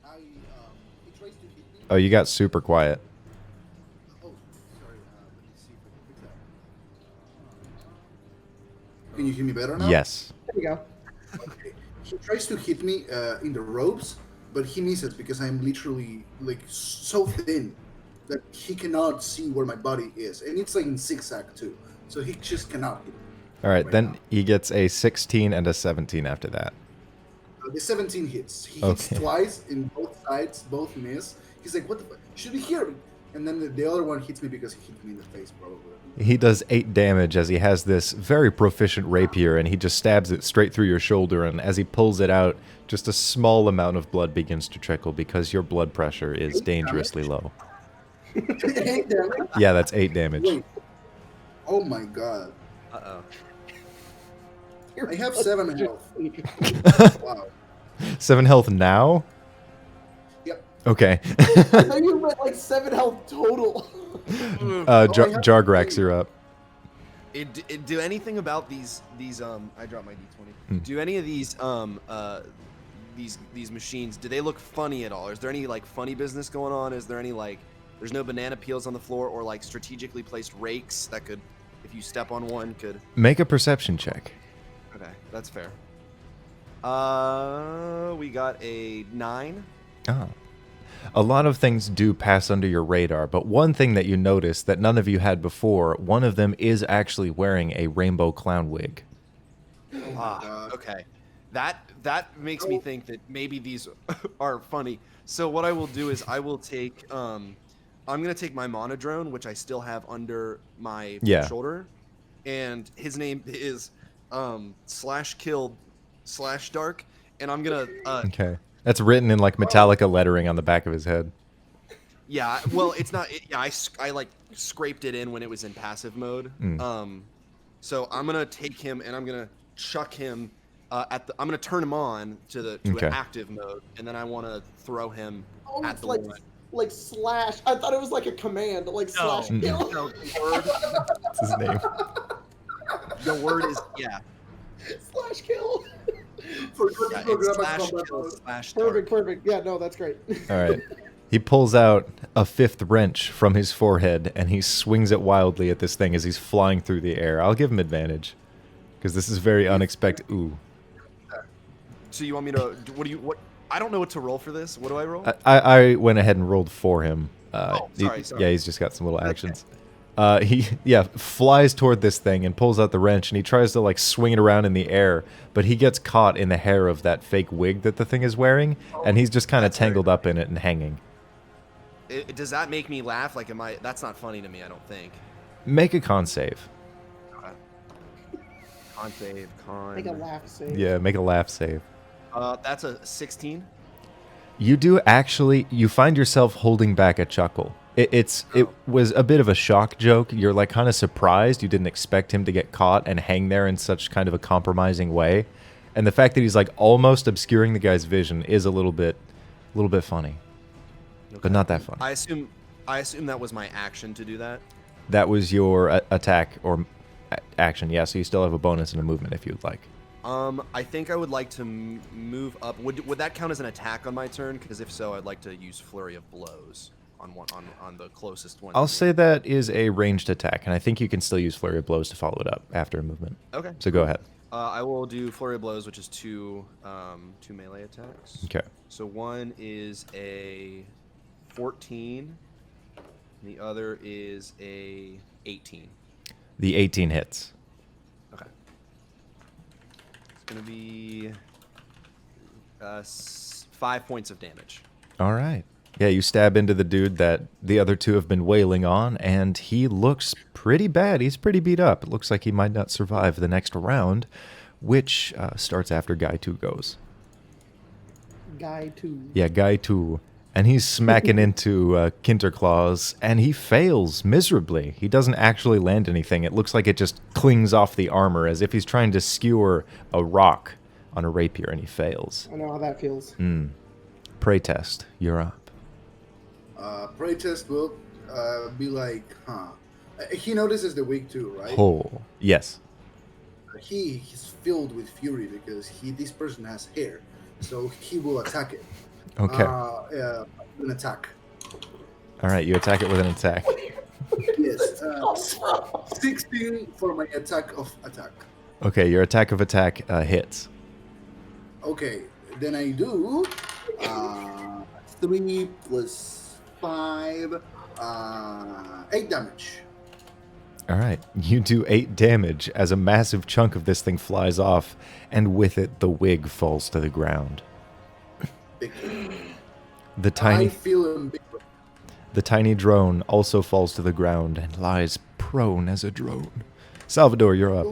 He tries to hit me. Oh, you got super quiet. Oh, sorry. Let me see if I can fix that. Can you hear me better now? Yes. There you go. Okay. He tries to hit me in the ropes, but he misses because I'm literally like so thin that he cannot see where my body is, and it's like in zigzag too, so he just cannot hit me. All right, Right then now. he gets a 16 and a 17 after that. The 17 hits. He hits Okay. twice in both sides, both miss. He's like, "What the fuck? Should be here." And then the other one hits me because he hit me in the face, probably. He does 8 damage as he has this very proficient rapier, and he just stabs it straight through your shoulder, and as he pulls it out, just a small amount of blood begins to trickle because your blood pressure is dangerously low. 8 damage. Yeah, that's 8 damage. Wait. Oh my god. Uh-oh. I have 7 health. Wow. 7 health now? Yep. Okay. I thought you meant like 7 health total. Jargrax, you're up. Do anything about these I dropped my d20. Do any of these machines, do they look funny at all? Is there any like funny business going on? Is there any like there's no banana peels on the floor or like strategically placed rakes that could, if you step on one, could Make a perception check. Okay, that's fair. We got a 9. Oh. A lot of things do pass under your radar, but one thing that you notice that none of you had before, one of them is actually wearing a rainbow clown wig. Okay. That makes me think that maybe these are funny. So what I will do is I will take I'm gonna take my monodrone, which I still have under my shoulder, and his name is /killed/dark, and I'm gonna Okay. That's written in like Metallica lettering on the back of his head. Yeah, well, it's not. I like scraped it in when it was in passive mode. So I'm gonna take him and I'm gonna chuck him I'm gonna turn him on to an active mode, and then I want to throw him at the one. Like slash. I thought it was like a command, like slash kill. No, the word. That's his name. The word is Slash kill. /kill/dark. Perfect. Yeah, no, that's great. All right. He pulls out a 5th wrench from his forehead, and he swings it wildly at this thing as he's flying through the air. I'll give him advantage, because this is very unexpected. Ooh. So you want me to? What? I don't know what to roll for this. What do I roll? I went ahead and rolled for him. Sorry. Yeah, he's just got some little actions. He flies toward this thing and pulls out the wrench, and he tries to like swing it around in the air, but he gets caught in the hair of that fake wig that the thing is wearing, and he's just kind of tangled up in it and hanging. Does that make me laugh? Like, that's not funny to me, I don't think. Make a con save. Con save. Make a laugh save. Yeah, make a laugh save. That's a 16. You do actually, you find yourself holding back a chuckle. It was a bit of a shock joke. You're like kind of surprised. You didn't expect him to get caught and hang there in such kind of a compromising way. And the fact that he's like almost obscuring the guy's vision is a little bit funny. Okay. But not that funny. I assume that was my action to do that. That was your attack or action. Yeah, so you still have a bonus and a movement if you'd like. I think I would like to move up. Would that count as an attack on my turn? Because if so, I'd like to use Flurry of Blows on the closest one. I'll say that is a ranged attack, and I think you can still use Flurry of Blows to follow it up after a movement. Okay. So go ahead. I will do Flurry of Blows, which is two melee attacks. Okay. So one is a 14, and the other is a 18. The 18 hits. Okay. It's gonna be 5 points of damage. All right. Yeah, you stab into the dude that the other two have been wailing on, and he looks pretty bad. He's pretty beat up. It looks like he might not survive the next round, which starts after Guy 2 goes. Guy 2. Yeah, Guy 2. And he's smacking into Kinterclaws, and he fails miserably. He doesn't actually land anything. It looks like it just clings off the armor as if he's trying to skewer a rock on a rapier, and he fails. I know how that feels. Pray test, you're up. Pray test will be like, he notices the wig too, right? Oh, yes. He's filled with fury because this person has hair, so he will attack it. Okay. An attack. All right, you attack it with an attack. Yes. 16 for my attack. Okay, your attack of attack hits. Okay, then I do 3 plus 5, 8 damage. All right, you do 8 damage as a massive chunk of this thing flies off, and with it, the wig falls to the ground. The tiny, I feel The tiny drone also falls to the ground and lies prone as a drone. Salvador, you're up.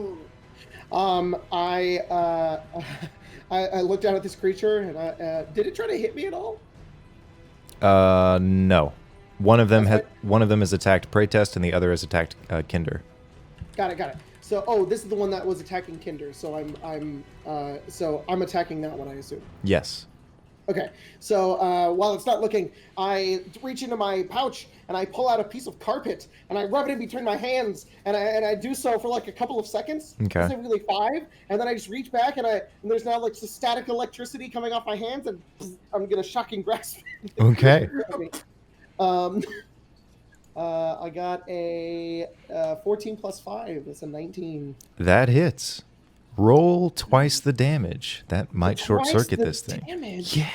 I looked down at this creature and did it try to hit me at all? No. One of them That's has attacked Praytest and the other has attacked Kinder. Got it. So, this is the one that was attacking Kinder. So I'm attacking that one, I assume. Yes. Okay. So while it's not looking, I reach into my pouch and I pull out a piece of carpet and I rub it in between my hands and I do so for like a couple of seconds. Okay. Specifically 5, and then I just reach back and there's now like static electricity coming off my hands and I'm gonna shocking grasp. Okay. I got a 14 plus 5. That's a 19. That hits. Roll twice the damage. That might Twice short circuit the this thing. damage. Yeah.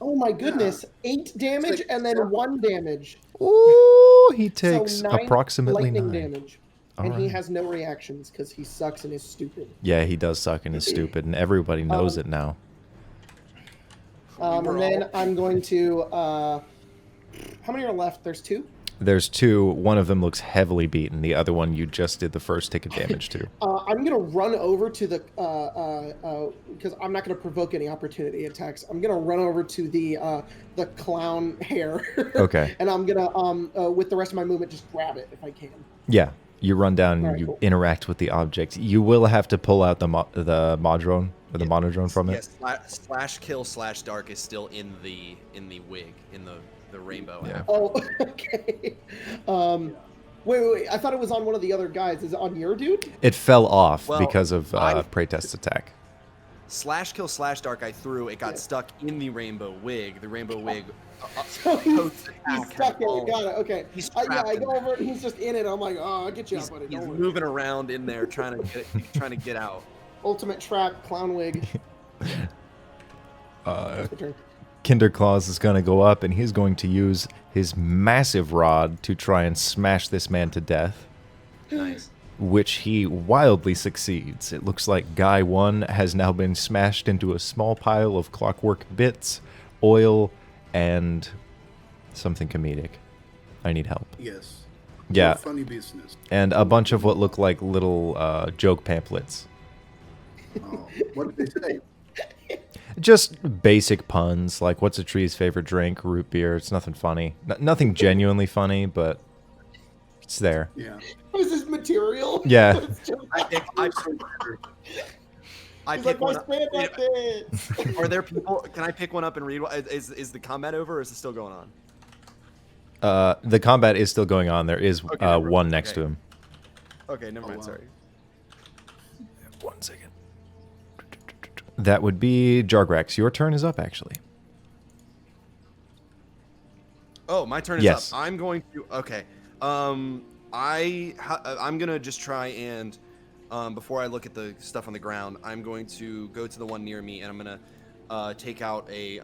Oh my goodness. 8 damage and then 1 damage. Ooh, he takes So 9 approximately lightning 9. damage. All And he right. has no reactions because he sucks and is stupid. Yeah, he does suck and is stupid, and everybody knows it now. And then I'm going to. How many are left? There's 2. There's 2. One of them looks heavily beaten. The other one you just did the first tick of damage to. I'm gonna run over to the because I'm not gonna provoke any opportunity attacks. I'm gonna run over to the clown hair. Okay. And I'm gonna with the rest of my movement just grab it if I can. Yeah, you run down and Alright, you cool. interact with the object. You will have to pull out the modrone or the monodrone from it. Yes, slash kill slash dark is still in the wig in the rainbow. Yeah. Oh, okay. Wait. I thought it was on one of the other guys. Is it on your dude? It fell off Well, because of I- Praytest's attack. Slash kill slash dark I threw. It got stuck in the rainbow wig. The rainbow wig. So he's post-attack stuck in had it. Got it. Okay. He's Yeah, trapped I in go there. over and he's just in it. I'm like, oh, I'll get you He's, out, buddy. he's Don't worry. moving around in there trying to get out. Ultimate trap, clown wig. That's my turn. Kinderclaws is going to go up and he's going to use his massive rod to try and smash this man to death, Nice. which he wildly succeeds. It looks like Guy 1 has now been smashed into a small pile of clockwork bits, oil, and something comedic. I need help. Yes. Yeah. Funny business. And a bunch of what look like little joke pamphlets. Oh, what did they say? Just basic puns, like what's a tree's favorite drink? Root beer. It's nothing funny. Nothing genuinely funny, but it's there. Yeah. What is this material? Yeah. It's just- I He's pick like, my one up. stand-up bits. Are there people? Can I pick one up and read? Is the combat over or is it still going on? The combat is still going on. There is Okay, never one mind. next to Okay. him. Okay, never mind. wow. Sorry. 1 second. That would be Jargrax. Your turn is up, actually. Oh, my turn is Yes. up. I'm going to. Okay. I'm gonna just try and before I look at the stuff on the ground, I'm going to go to the one near me and I'm gonna take out a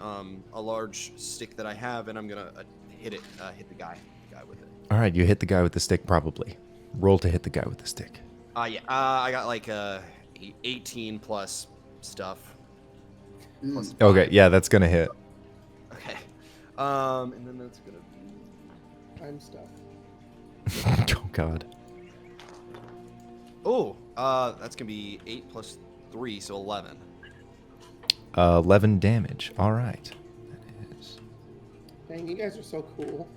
large stick that I have and I'm gonna hit the guy with it. All right, you hit the guy with the stick, probably. Roll to hit the guy with the stick. Yeah. I got like 18 plus stuff. Plus Okay, yeah, that's going to hit. Okay. And then that's gonna be. I'm stuck. Oh, God. Oh, that's gonna be 8 plus 3, so 11. 11 damage. All right. That is... Dang, you guys are so cool.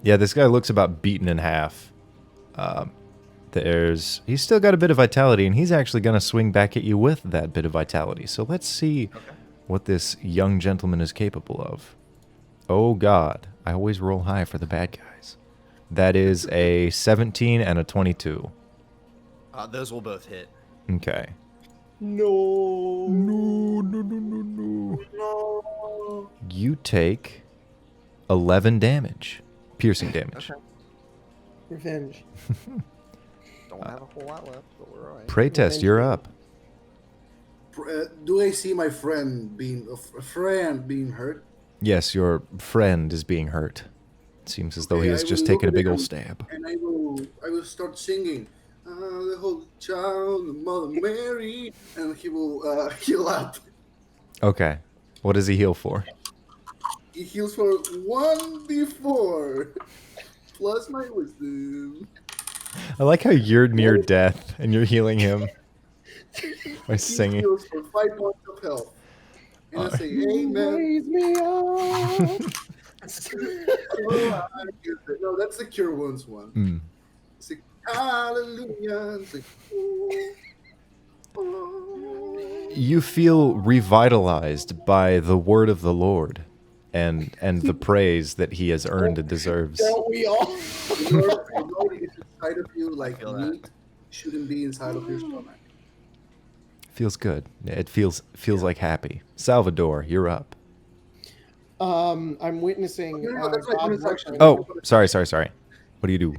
Yeah, this guy looks about beaten in half. He's still got a bit of vitality, and he's actually going to swing back at you with that bit of vitality. So let's see what this young gentleman is capable of. Oh, God. I always roll high for the bad guys. That is a 17 and a 22. Those will both hit. Okay. No. No. You take 11 damage. Piercing damage. Okay. Revenge. Don't have a whole lot left, but we're alright. Praytest, you're up. Do I see my friend being hurt? Yes, your friend is being hurt. It seems as though he Okay, has I just will taken a look big at old him stab. And I will start singing. The Holy Child, the Mother Mary, and he will heal up. Okay. What does he heal for? It heals for 1d4 plus my wisdom. I like how you're near death and you're healing him by He singing. heals for 5 points of health. And I say, amen. Raise me up. Oh, I get it. No, that's the Cure Wounds one. Mm. It's like, hallelujah. It's like, oh. You feel revitalized by the word of the Lord and the praise that he has earned and deserves. Don't we all? The Lord is inside of you like feel that. meat shouldn't be inside of your stomach. Feels good. It feels like happy. Salvador, you're up. I'm witnessing. No, that's like God bonus work. action. Oh, sorry. What do you do?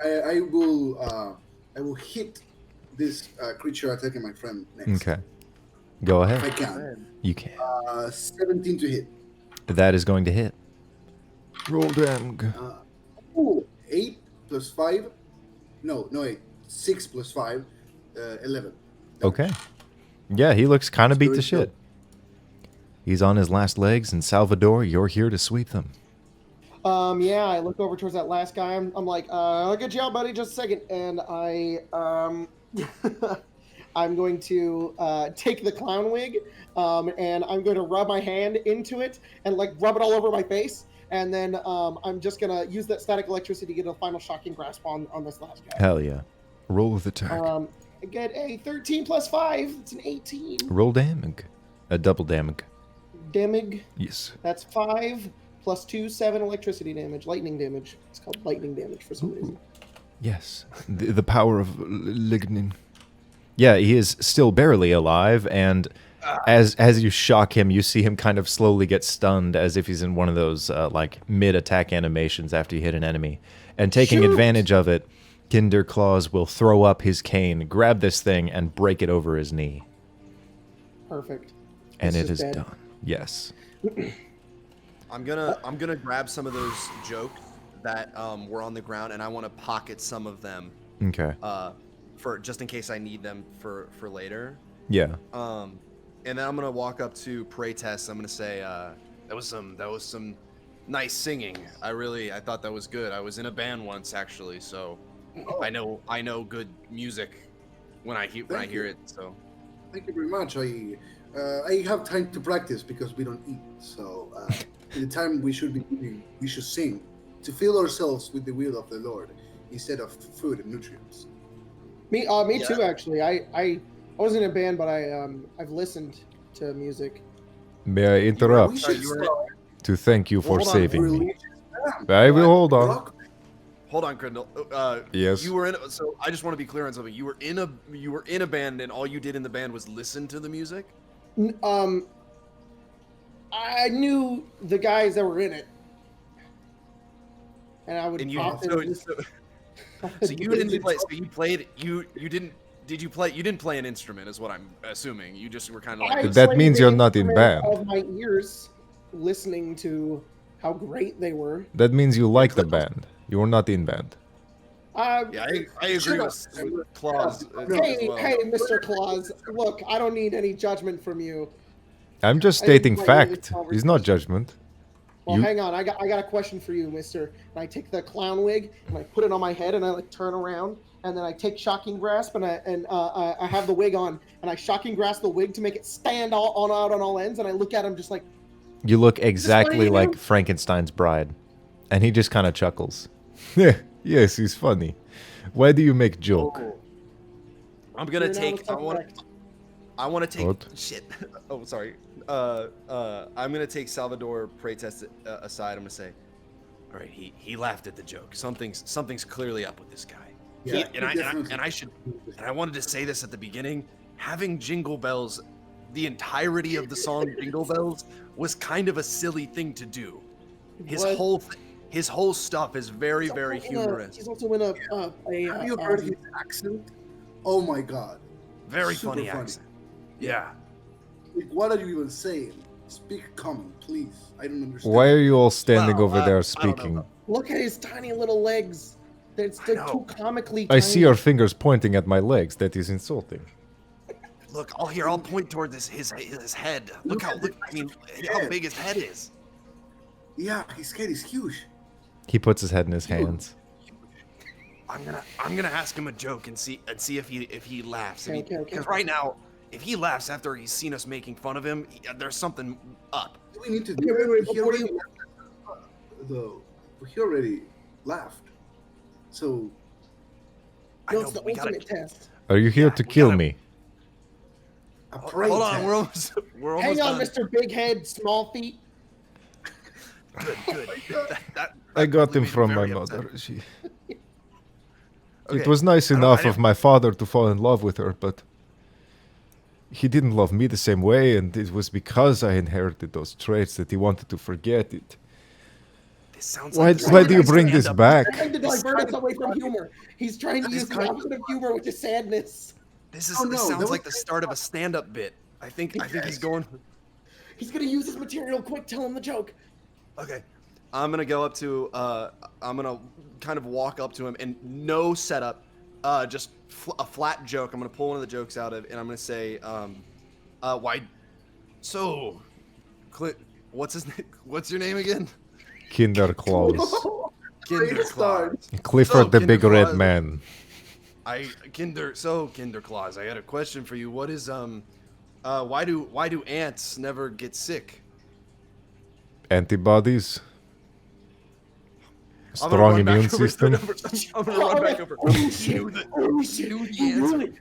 I will hit this creature attacking my friend next. Okay. Go If I ahead. can. You can. 17 to hit. That is going to hit. Roll damn. Ooh, 8 plus 5. No, 8. 6 plus 5. 11. Okay. Yeah, he looks kind of beat Let's to do it. shit. He's on his last legs, and Salvador, you're here to sweep them. Yeah, I look over towards that last guy. I'm like, I'll get you out, buddy, just a second. And I'm going to take the clown wig, and I'm going to rub my hand into it and like rub it all over my face. And then I'm just gonna use that static electricity to get a final shocking grasp on this last guy. Hell yeah. Roll with attack. I get a 13 plus 5. It's an 18. Roll damage. A double damage. Damage. Yes. That's 5 plus 2, 7 electricity damage, lightning damage. It's called lightning damage for some reason. Yes. The power of lightning. Yeah, he is still barely alive, and as you shock him, you see him kind of slowly get stunned as if he's in one of those like mid-attack animations after you hit an enemy. And taking Shoot! advantage of it, Kinder Claus will throw up his cane, grab this thing, and break it over his knee. Perfect. And This it is dead. done. Yes. I'm gonna grab some of those jokes that were on the ground, and I want to pocket some of them Okay. for just in case I need them for later. Yeah. And then I'm gonna walk up to Pray Test. I'm gonna say that was some nice singing. I thought that was good. I was in a band once actually, so I know good music when I hear it. So Thank you very much. I have time to practice because we don't eat. So the time we should be eating, we should sing to fill ourselves with the will of the Lord instead of food and nutrients. Me too. Actually, I wasn't in a band, but I've listened to music. May I We interrupt should you were- start to thank you for Hold on, saving me? religious band. I will hold on. Rock. hold on, Crindle. Yes. You were in. So I just want to be clear on something. You were in a band, and all you did in the band was listen to the music. I knew the guys that were in it, and I would. And you often so listen- you didn't play. So you played. You didn't. Did you play? You didn't play an instrument, is what I'm assuming. You just were kind of I like. That played means the you're not in instrument band. Of my ears, listening to how great they were. That means you like the band. You are not in band. Yeah, I agree Shut with Claus. Hey, Mr. Claus, look, I don't need any judgment from you. I'm just I didn't stating play this fact. It's not judgment. Well, You- hang on, I got a question for you, Mister. And I take the clown wig and I put it on my head and I like turn around and then I take shocking grasp and I have the wig on and I shocking grasp the wig to make it stand out on all ends and I look at him just like, You look what exactly you like do? Frankenstein's bride. And he just kind of chuckles. Yeah, yes, he's funny. Why do you make joke? I'm gonna "You're not take. a I want to take. What? Shit. Oh, sorry. I'm gonna take Salvador Pretest aside. I'm gonna say, all right. He laughed at the joke. Something's clearly up with this guy. Yeah, I wanted to say this at the beginning. Having Jingle Bells, the entirety of the song Jingle Bells was kind of a silly thing to do. What? His whole stuff is very, He's also very in a- humorous. He's also in a Have you heard his accent? Oh my god. Very super funny funny. accent. Yeah. Like, what are you even saying? Speak common, please. I don't understand. Why are you all standing Well, over I there don't know. speaking? Look at his tiny little legs. They're know. too comically. I see tiny. your fingers pointing at my legs. That is insulting. Look, I'll point toward his head. Look how big his head is. Yeah, his head is huge. He puts his head in his hands. I'm gonna ask him a joke and see if he laughs. Okay. Because right now, if he laughs after he's seen us making fun of him, there's something up. Do we need to Okay, do wait, it? before you... He already laughed. So No, it's the ultimate test. Are you here to kill me? a prey Hold on, test. we're almost Hang on, done. Mr. Big Head, Small Feet. Good. I got really him made from my very upset. mother. It Okay, was nice I don't- enough I of didn't- my father to fall in love with her, but he didn't love me the same way, and it was because I inherited those traits that he wanted to forget it. This sounds Why, like the why start do you of a bring this stand-up. back? Trying to divert us away from humor. He's trying to This use the kind of- opposite of humor, which is sadness. This Oh, no, that sounds was like the start of a stand-up bit. I think he's going. He's gonna use his material. Quick, tell him the joke. Okay, I'm gonna go up to. I'm gonna kind of walk up to him and no setup, just a flat joke. I'm gonna pull one of the jokes out of, and I'm gonna say, why? So, what's his name? What's your name again? Kinder Claus. Kinder start. Claus. Clifford the Kinder Big Red Claus. Man. Kinder Claus. I had a question for you. What is why do ants never get sick? Antibodies. I'm gonna Strong run back immune over to system. the- I'm gonna run back over. Oh He shit! knew the- Oh he shit! knew the He answer. knew it.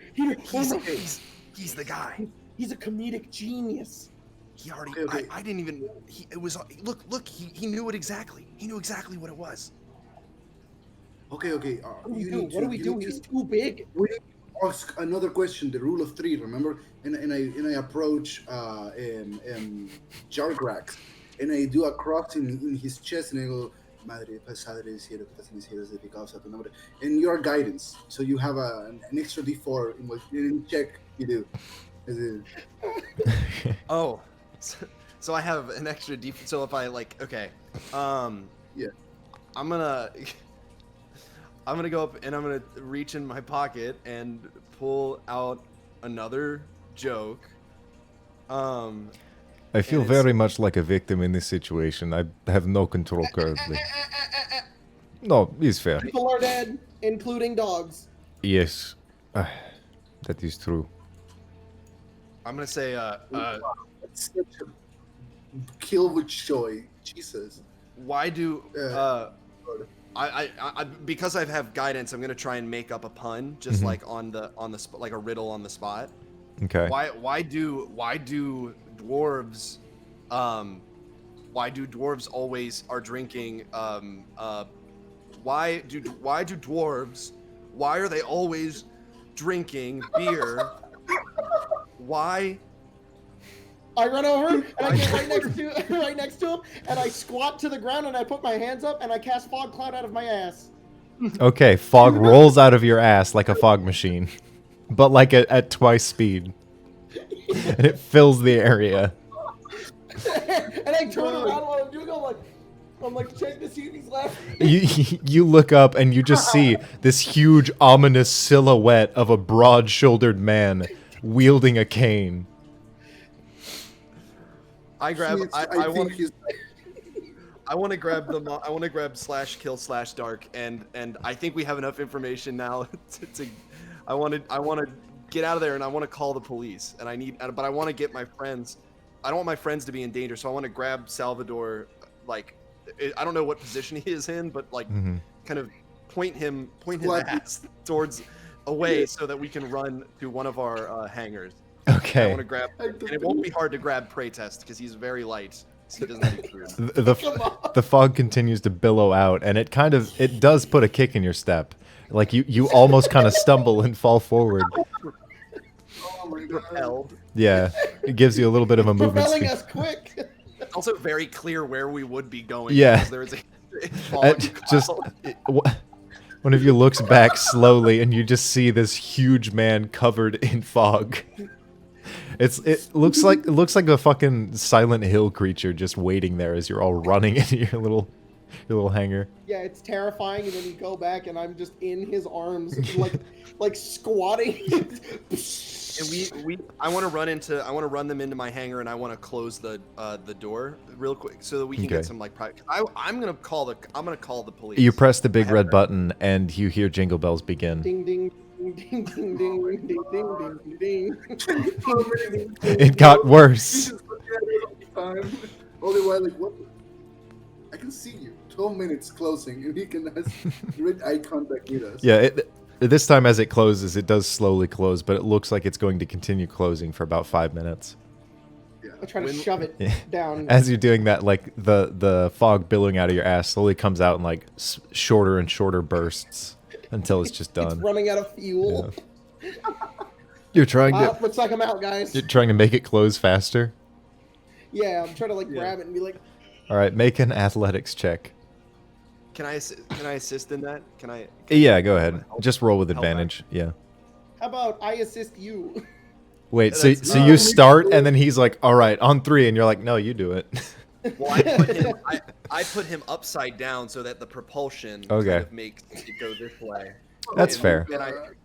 He's the guy. He's a comedic genius. He already. Okay. I didn't even. It was. Look. He knew it exactly. He knew exactly what it was. Okay. What do we you do? need What do we you do? need He's to too big. ask another question. The rule of three, remember? And I approach Jargrax, and I do a cross in his chest, and I go, Madre, Padre, cielo, que estás en el cielo, santificado sea tu nombre. And you are guidance, so you have an extra D4 in what in check you do. Is it- Oh. So I have an extra defense. So if I okay, Yeah. I'm gonna go up and I'm gonna reach in my pocket and pull out another joke. I feel And it's- very much like a victim in this situation. I have no control currently. No, it's fair. People are dead, including dogs. Yes, that is true. I'm gonna say, It's such a kill with joy. Jesus. why do Yeah. I because I have guidance, I'm gonna try and make up a pun, just Mhm. like on the spot, like a riddle on the spot. Okay. Why do dwarves always are drinking why are they always drinking beer? Why? I run over and I get right next to him, and I squat to the ground and I put my hands up and I cast fog cloud out of my ass. Okay, fog rolls out of your ass like a fog machine, but like at twice speed, and it fills the area. And I turn around while I'm doing it. I'm like checking to see if he's laughing. You look up and you just see this huge ominous silhouette of a broad-shouldered man wielding a cane. I grab I think want he's I want to grab /kill/dark and I think we have enough information now to I want to get out of there and I want to call the police and but I want to get my friends. I don't want my friends to be in danger, so I want to grab Salvador, I don't know what position he is in, but Mhm. kind of point his What? ass towards away so that we can run to one of our hangars. I Okay. want to grab, and it won't be hard to grab Prey Test because he's very light, so he doesn't need food. The fog continues to billow out, and it does put a kick in your step. Like you almost kind of stumble and fall forward. oh my god. Propelled. Yeah, it gives you a little bit of a movement Propelling speed. us quick. Also very clear where we would be going. Yeah. Because there is a fog cloud. One of you looks back slowly, and you just see this huge man covered in fog. It looks like a fucking Silent Hill creature just waiting there as you're all running into your little hangar. Yeah, it's terrifying, and then you go back, and I'm just in his arms, like squatting. I want to run them into my hangar, and I want to close the door real quick so that we can Okay. get some like private. I'm gonna call the police. You press the big red button, and you hear Jingle Bells begin. Ding ding ding ding ding ding ding ding ding ding. It got worse. Only while like what? I can see you. 12 minutes closing, and he can have direct eye contact with us. Yeah, this time as it closes, it does slowly close, but it looks like it's going to continue closing for about 5 minutes. I try to shove it down. As you're doing that, like the fog billowing out of your ass slowly comes out in like shorter and shorter bursts until it's just done. It's running out of fuel. Yeah. You're trying to Looks like I'm out, guys. you're trying to make it close faster. Yeah, I'm trying to like grab it and be like. All right, make an athletics check. Can I assist in that? Can I Yeah, go ahead. Just roll with help advantage. Yeah. How about I assist you? Wait, Yeah, so you start, and then he's like, "All right, on 3," and you're like, "No, you do it." Well, I put him upside down so that the propulsion Okay. kind of makes it go this way. That's And- fair. and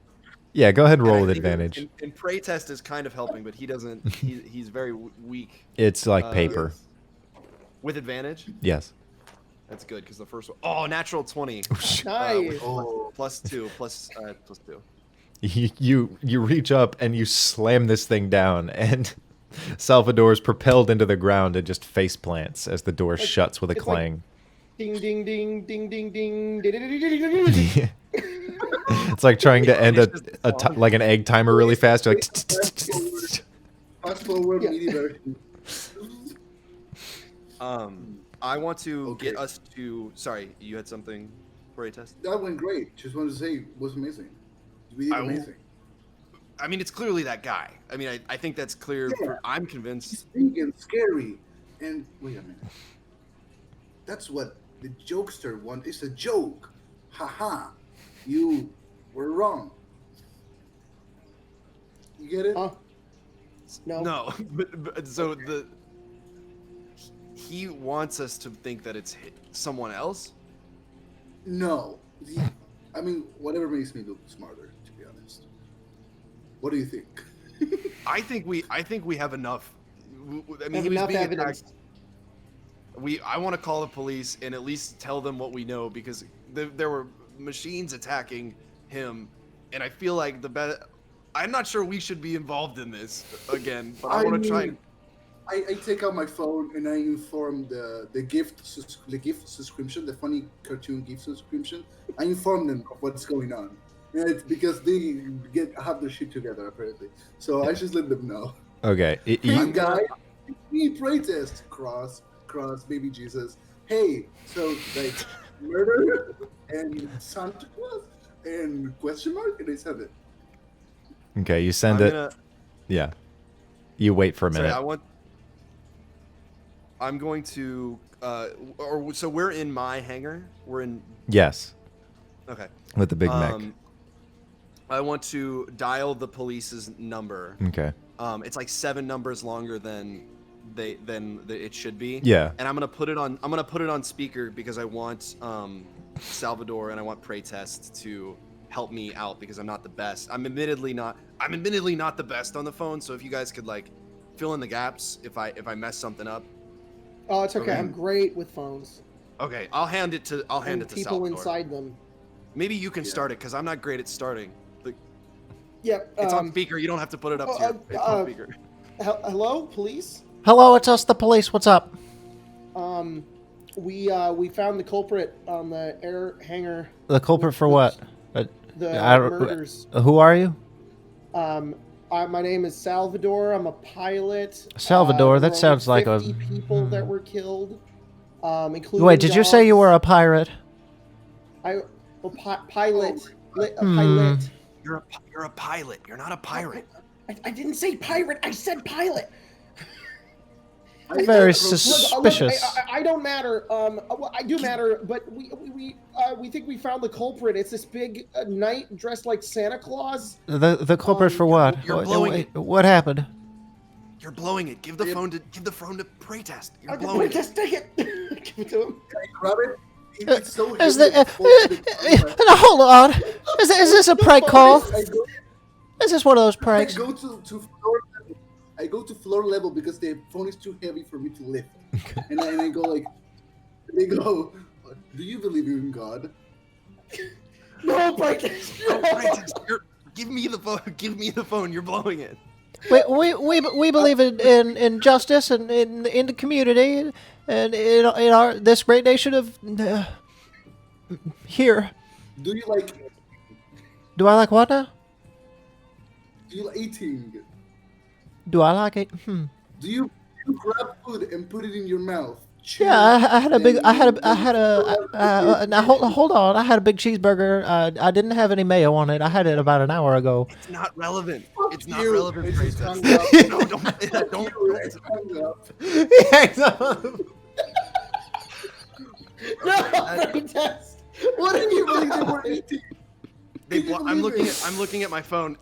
Yeah, go ahead and roll I with think advantage. And pray test is kind of helping, but he doesn't. He's very weak. It's like paper. With advantage, Yes. that's good because the first one. Oh, natural 20. Nice. Plus 2. Plus 2. You reach up and you slam this thing down, and Salvador is propelled into the ground and just face plants as the door shuts with a it's like- clang. Ding ding ding ding ding ding. ding, ding, ding, ding, ding, ding. It's like trying to end like an egg timer really fast. You're like, Fast forward, Yeah. media version. I want to Okay. get us to. Sorry, you had something for a test. That went great. Just wanted to say it was amazing. We did I- amazing. I mean, it's clearly that guy. I mean, I think that's clear. Yeah. I'm He's convinced. big and scary. And wait a minute. That's what the jokester want. It's a joke. Haha. You were wrong. You get it? Huh? No. No, but so he wants us to think that it's someone else. No. I mean, whatever makes me look smarter, to be honest. What do you think? I think we have enough. I mean, Have he was enough being evidence. attacked. I want to call the police and at least tell them what we know because there were machines attacking him, and I feel like I'm not sure we should be involved in this again, but I want to try. I take out my phone and I inform the gift subscription, the funny cartoon gift subscription. I inform them of what's going on, and it's because they have their shit together apparently. So I just let them know. okay. Hey guys, we pray test cross baby Jesus. Hey, so like murder and Santa Claus and question mark, and I send it. Okay, you send it. Yeah. You wait for a minute. I'm going to. So we're in my hangar. We're in. Yes, Okay. with the big mech. I want to dial the police's number. Okay. It's like 7 numbers longer than it should be. Yeah. And I'm gonna put it on speaker because I want Salvador and I want Praytest to help me out because I'm not the best. I'm admittedly not the best on the phone. So if you guys could like fill in the gaps if I mess something up. Oh, it's okay. Okay. I'm great with phones. Okay, I'll hand it to And people Salvador. inside them. Maybe you can start it because I'm not great at starting. Yep. It's on speaker. You don't have to put it up to your. It's on speaker. Hello, police. Hello, it's us, the police. What's up? We found the culprit on the air hangar. The culprit for what? The I don't- murders. Who are you? My name is Salvador. I'm a pilot. Salvador, that there were sounds like a- 50 people that were killed, including. Wait, did you say you were a pirate? Pilot? Hmm. Pilot. You're a pilot. You're not a pirate. I didn't say pirate. I said pilot. Very Look, suspicious. I don't matter. Well, I do matter, but we think we found the culprit. It's this big knight dressed like Santa Claus. The culprit for what? You're blowing it. What happened? You're blowing it. Give the phone to Praytest. You're Okay, blowing it. just take it. Give it to him. Can I grab it? It's so Is heavy, the, it falls to the ground. hold on. Is this a prank call? Is this one of those I pranks? go to floor level. I go to floor level because the phone is too heavy for me to lift. And I go like, they go, do you believe in God? No, Brightest. Oh, Francis, give me the phone. Give me the phone. You're blowing it. We believe in justice and in the community and in our this great nation of here. Do you like Do I like what now? eating? Do I like it? Do you grab food and put it in your mouth? Chew Yeah, I had a big. and I had then a. Now hold on. I had a big cheeseburger. I didn't have any mayo on it. I had it about an hour ago. It's not relevant. It's not you. relevant, It's just Francis. hung up. No, don't. It's hung up. No, Brightest. What are you They doing? were eating. I'm looking at my phone.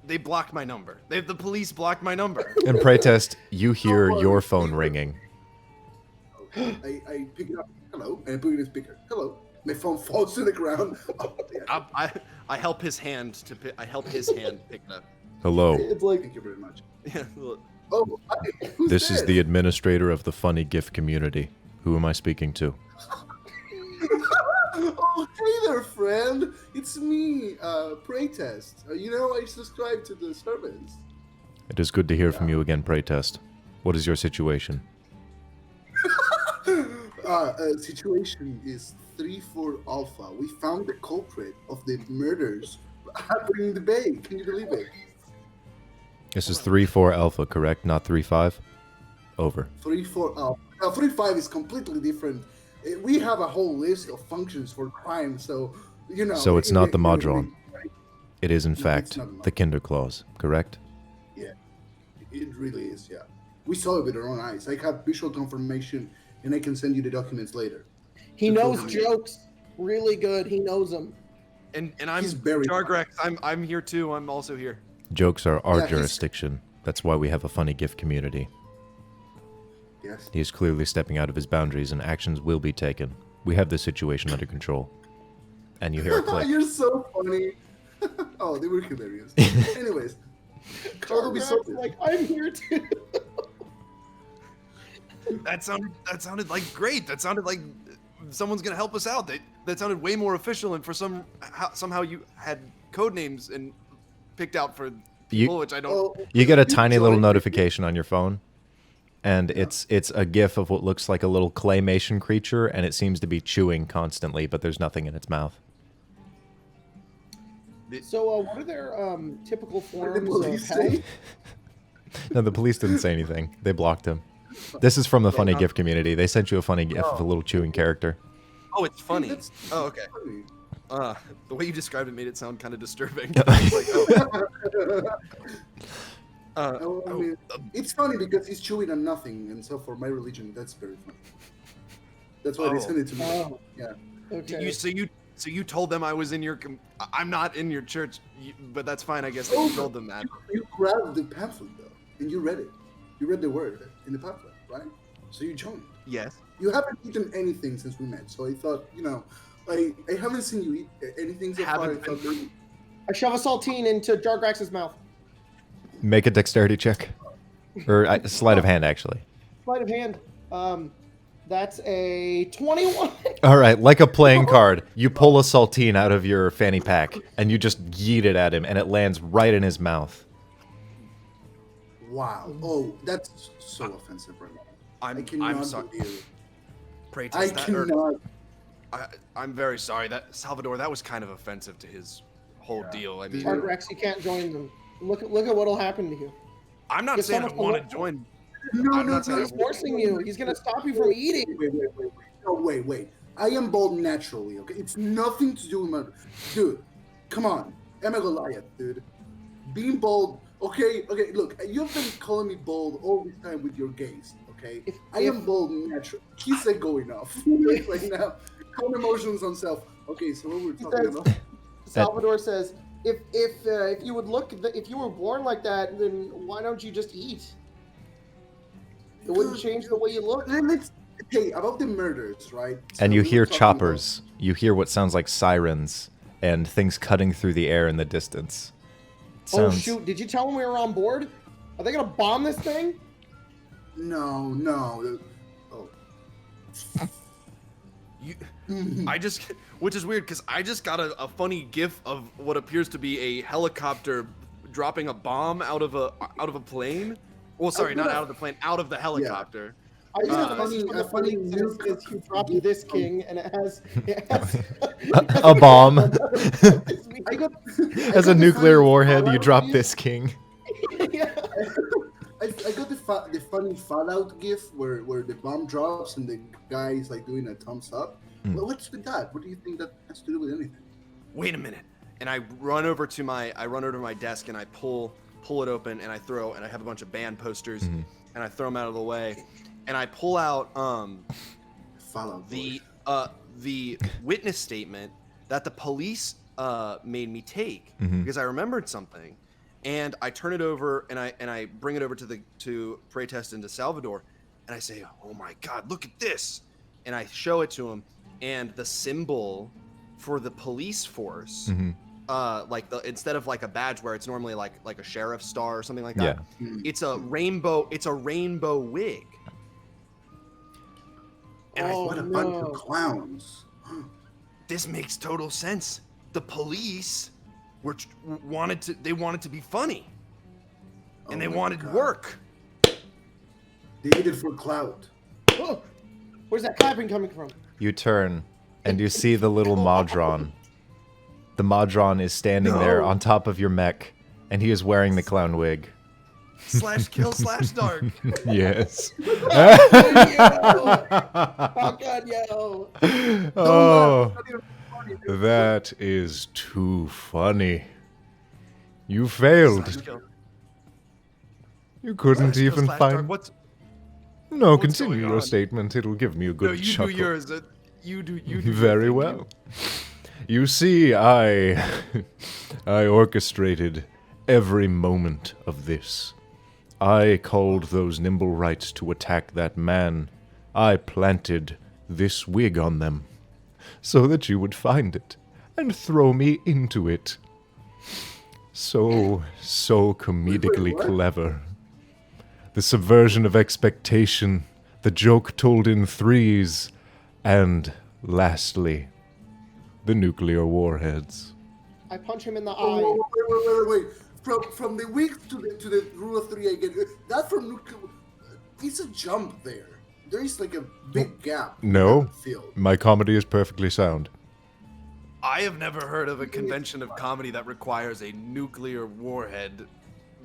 They blocked my number. The police blocked my number. In Praytest, you hear your phone ringing. I pick it up. Hello, and I put it in speaker. Hello. My phone falls to the ground. Oh, yeah. I help his hand pick it up. Hello, It's like Thank you very much. Yeah, look. Oh, hi. Who's this is the administrator of the funny gift community. Who am I speaking to? Oh, hey there, friend. It's me, Praytest. You know, I subscribe to the service. It is good to hear from you again, Praytest. What is your situation? Situation is 3-4 Alpha. We found the culprit of the murders happening in the bay. Can you believe it? This is 3-4 Alpha, correct? Not 3-5? Over. 3-4 Alpha. 3-5 is completely different. We have a whole list of functions for crime, so, you know. So it's not the Modron. Right? It is, in No, fact, it's not the Kinder Claus, correct? Yeah, it really is, yeah. We saw it with our own eyes. I have visual confirmation, and I can send you the documents later. he knows jokes really good. He knows them. And I'm He's very Jargrax. I'm here too. I'm also here. Jokes are our Yeah, he's- jurisdiction. That's why we have a funny gift community. Yes. He is clearly stepping out of his boundaries and actions will be taken. We have this situation under control. And you hear a click. You're so funny. Oh, they were hilarious. Anyways, Carl be so Jargrax, like, I'm here too. That sounded like great. That sounded like someone's gonna help us out. That sounded way more official. And for somehow you had code names and picked out for people, which I don't. Oh, You get a you tiny little joined- notification on your phone, and it's a GIF of what looks like a little claymation creature, and it seems to be chewing constantly, but there's nothing in its mouth. So, what are their typical What did the forms police of help? say? No, the police didn't say anything. They blocked him. This is from the funny gift community. They sent you a funny GIF of a little chewing character. Oh, it's funny. That's Oh, okay. funny. The way you described it made it sound kind of disturbing. I was like, oh. Oh, I mean, it's funny because he's chewing on nothing, and so for my religion, that's very funny. That's why they Oh. sent it to me. Oh, Yeah. okay. So you told them I was in your. I'm not in your church, but that's fine. I guess that you told them that. You grabbed the pamphlet though, and you read it. You read the word in the pamphlet, right? So you joined. Yes. You haven't eaten anything since we met, so I thought, I haven't seen you eat anything so far. I Haven't thought been- maybe- I shove a saltine into Jargrax's mouth. Make a dexterity check. Or a sleight of hand, actually. Sleight of hand. That's a 21. All right, like a playing card, you pull a saltine out of your fanny pack, and you just yeet it at him, and it lands right in his mouth. Wow. Oh, that's so offensive right now. I I'm cannot sorry. believe Pray it. I test that. Or, cannot. I'm very sorry. That Salvador, that was kind of offensive to his whole deal. I mean, Jargrax, you can't join them. Look at what'll happen to you. I'm not Get saying I someone to want look to for. join. No, I'm no, not saying no. He's forcing you. He's gonna stop you from eating. Wait. No, wait. I am bald naturally, okay? It's nothing to do with my... Dude, come on. I'm a Goliath, dude. Being bald... Okay, look. You've been calling me bald all this time with your gaze, okay? I am bald naturally. He's like going off right now. Calm emotions on self. Okay, so what we're talking about... Salvador says, if you would look, if you were born like that, then why don't you just eat? It wouldn't change the way you look. Okay, about the murders, right? And So you we were hear talking choppers. You hear what sounds like sirens and things cutting through the air in the distance. Oh Sounds. shoot! Did you tell them we were on board? Are they gonna bomb this thing? No. Oh. Which is weird because I just got a funny gif of what appears to be a helicopter dropping a bomb out of a plane. Well, sorry, not out of the plane, out of the helicopter. I just got a message from the police and it says you dropped this king, and it has A bomb. I got As a the nuclear funny warhead, you Fallout drop gif. this king. Yeah. I got the funny Fallout gif where the bomb drops and the guy is like doing a thumbs up. Well, what's with that? What do you think that has to do with anything? Wait a minute. And I run over to my desk and I pull it open and I have a bunch of band posters and I throw them out of the way and I pull out Fallout. the witness statement that the police made me take because I remembered something, and I turn it over and I bring it over to Pretest and to Salvador, and I say, "Oh my God, look at this!" And I show it to him, and the symbol for the police force, instead of like a badge where it's normally like a sheriff's star or something like that, it's a rainbow. It's a rainbow wig. And What a bunch of clowns. this makes total sense. The police wanted to be funny, and they my wanted God. work. They did it for clout. Oh, where's that clapping coming from? You turn, and you see the little Modron. The Modron is standing there on top of your mech, and he is wearing the clown wig. /kill/dark. Yes. Oh God, yo! Oh, that is too funny. You failed. You couldn't even find. What's No, what's continue going your on? statement. It'll give me a no? good You chuckle. do yours. You do your Very thing. well. You see, I orchestrated every moment of this. I called those nimble rights to attack that man. I planted this wig on them, so that you would find it and throw me into it. So comedically what? clever. The subversion of expectation, the joke told in threes, and lastly, the nuclear warheads. I punch him in the Oh, eye. wait. From the week to the rule of three again. That from nuclear. It's a jump there. There is like a big gap. in No, that field. my comedy is perfectly sound. I have never heard of a convention of comedy that requires a nuclear warhead.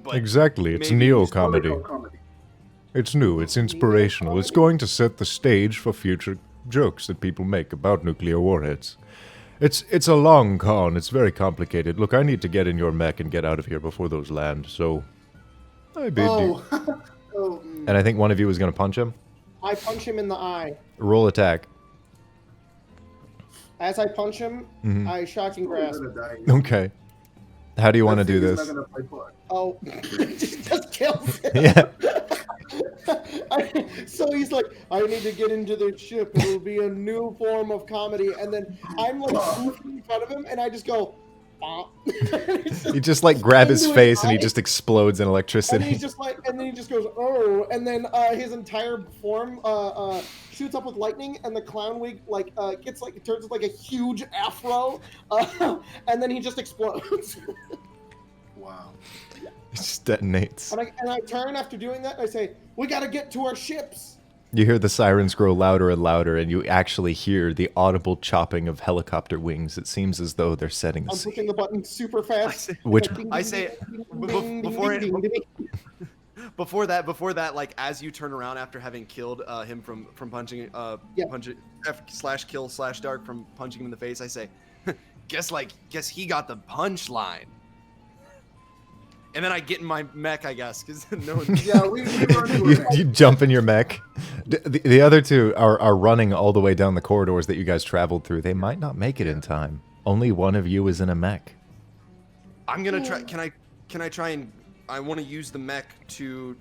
But Exactly, it's maybe neo-comedy. Comedy. It's new, it's inspirational. It's going to set the stage for future jokes that people make about nuclear warheads. It's a long con, it's very complicated. Look, I need to get in your mech and get out of here before those land, so I bid you. Oh, And I think one of you is going to punch him. I punch him in the eye. Roll attack. As I punch him, I shocking grasp. I'm gonna die. Okay. How do you want to do He's this? not gonna play part. Oh, just kills him. Yeah. So he's like, I need to get into the ship. It'll be a new form of comedy. And then I'm like in front of him, and I just go, "Bah." You just like grab his into face and he eye. just explodes in And electricity. he's just like, and then he just goes, oh, and then his entire form shoots up with lightning, and the clown wig gets like, it turns into like a huge afro, and then he just explodes. Wow. It just detonates. and I turn after doing that, and I say, we gotta get to our ships. You hear the sirens grow louder and louder, and you actually hear the audible chopping of helicopter wings. It seems as though they're setting the I'm scene. pushing the button super fast. Which- Like, ding, I ding, say- ding, bef- ding, ding, before ding, it- ding, ding. Before that, like as you turn around after having killed him from punching /kill/dark from punching him in the face, I say, guess he got the punchline. And then I get in my mech, I guess, because no one. Yeah, we run into You jump in your mech. The other two are running all the way down the corridors that you guys traveled through. They might not make it in time. Only one of you is in a mech. I'm gonna try. Can I try and I want to use the mech to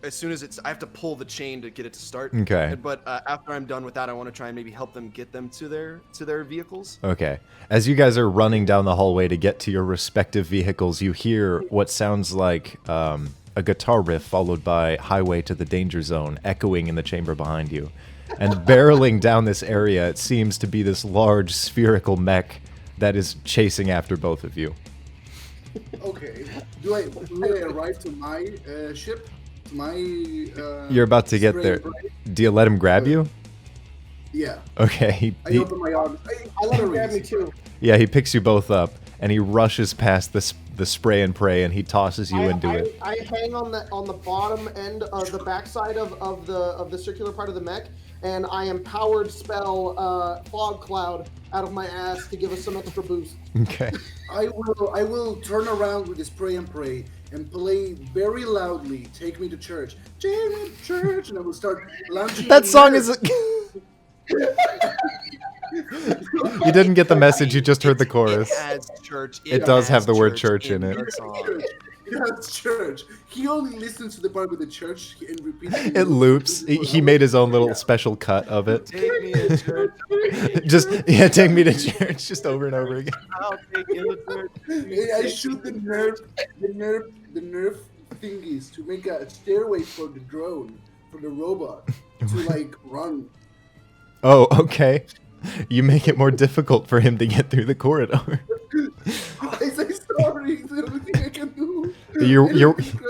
as soon as I have to pull the chain to get it to start. Okay. But after I'm done with that, I want to try and maybe help them get them to their vehicles. Okay. As you guys are running down the hallway to get to your respective vehicles, you hear what sounds like a guitar riff followed by Highway to the Danger Zone echoing in the chamber behind you. And barreling down this area, it seems to be this large spherical mech that is chasing after both of you. Okay. Do I arrive to my ship? To my. You're about to get spray there. and pray? Do you let him grab you? Yeah. Okay. I open my arms. I let him grab me too. Yeah, he picks you both up, and he rushes past the spray and pray, and he tosses you into it. I hang on the bottom end of the backside of the circular part of the mech, and I empowered spell fog cloud out of my ass to give us some extra boost. Okay. I will turn around with the spray and pray and play very loudly. Take me to church. Take me to church, and I will start launching. That song is. You didn't get the message. You just heard the chorus. It has church. It does has have the word church in it. the song. That's church. He only listens to the part with the church and repeats It loops. He made his own little special cut of it. Take me to church. Take me to church, just over and over again. I'll take you to church. And I shoot the nerve thingies to make a stairway for the drone, for the robot to like run. Oh, okay. You make it more difficult for him to get through the corridor. I say sorry. It's the only thing I can do.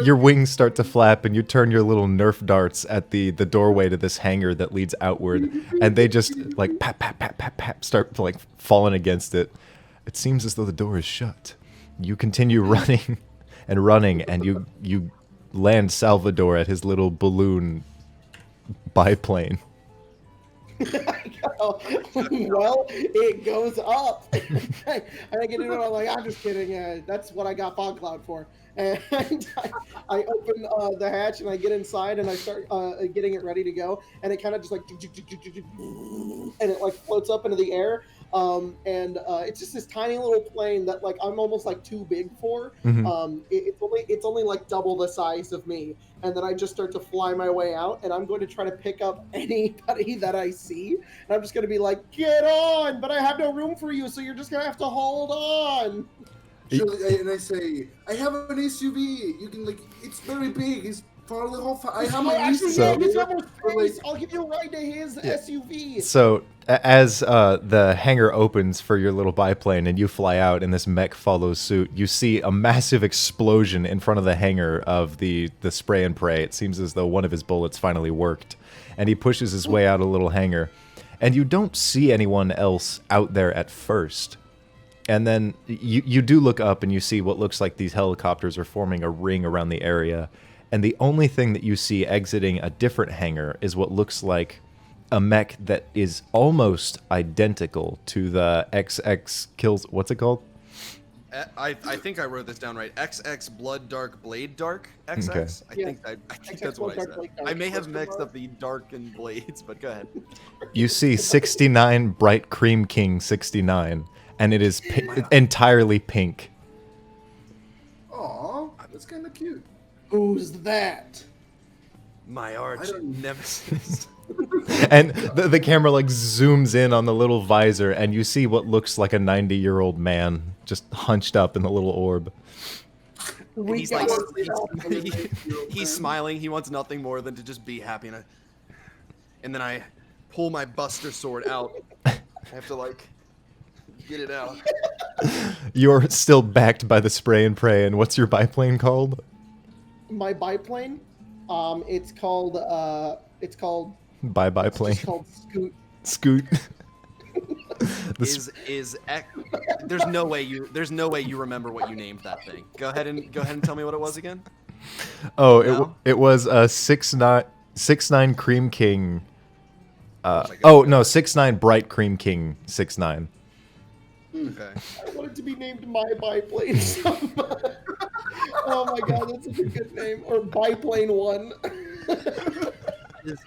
Your wings start to flap, and you turn your little Nerf darts at the doorway to this hangar that leads outward, and they just like pap pap pap pap pap start like falling against it. It seems as though the door is shut. You continue running and running, and you land Salvador at his little balloon biplane. Well, it goes up. And I get into it. I'm like, I'm just kidding. That's what I got fog cloud for. And I open the hatch and I get inside and I start getting it ready to go. And it kind of just like, and it like floats up into the air. And it's just this tiny little plane that like I'm almost like too big for. Mhm. It's only like double the size of me. And then I just start to fly my way out, and I'm going to try to pick up anybody that I see. And I'm just going to be like, get on, but I have no room for you, so you're just going to have to hold on. And I say, I have an SUV. You can like, it's very big. It's part of the whole. I have my Actually, So- yeah, he's almost Like- face. I'll give you a ride to his SUV. So as the hangar opens for your little biplane and you fly out and this mech follows suit, you see a massive explosion in front of the hangar of the spray and pray. It seems as though one of his bullets finally worked, and he pushes his way out a little hangar, and you don't see anyone else out there at first. And then you do look up and you see what looks like these helicopters are forming a ring around the area, and the only thing that you see exiting a different hangar is what looks like a mech that is almost identical to the XX kills. What's it called? I think I wrote this down right. XX Blood Dark Blade Dark XX. Okay. I think that's what I Blood said. Dark Blade Dark. I may have mixed up the dark and blades, but go ahead. You see 69 Bright Cream King 69, and it is entirely pink. Aw, that's kind of cute. Who's that? My arch don't- nemesis. And the camera like zooms in on the little visor, and you see what looks like a 90-year-old man just hunched up in the little orb. We He's got like, he's smiling. He wants nothing more than to just be happy. And then I pull my Buster Sword out. I have to like get it out. You're still backed by the spray and pray, and what's your biplane called? my biplane. It's called Bye it's plane. just called Scoot. Scoot. There's no way you remember what you named that thing. Go ahead and tell me what it was again. Oh, No? it was a 6'9" Cream King. my God. 6'9" Bright Cream King 6'9". Okay. I wanted to be named My Biplane so much. Oh my god, that's such a good name. Or Biplane 1. Is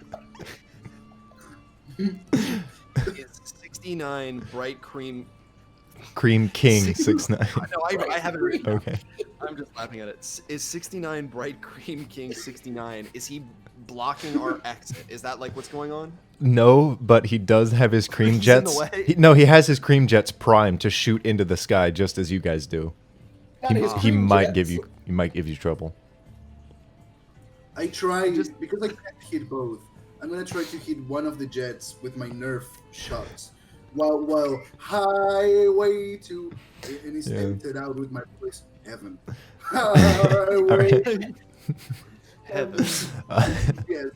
69 Bright Cream Cream King 69. No, I haven't written. Okay. I'm just laughing at it. Is 69 Bright Cream King 69? Is he blocking our exit? Is that like what's going on? No, but he does have his cream He's in the jets. way? No, he has his cream jets primed to shoot into the sky just as you guys do. Got his He cream might jets. he might give you trouble. I try because I can't hit both. I'm gonna try to hit one of the jets with my Nerf shots, while highway to and it's edited out with my voice. Heaven, highway. Heavens. Yes,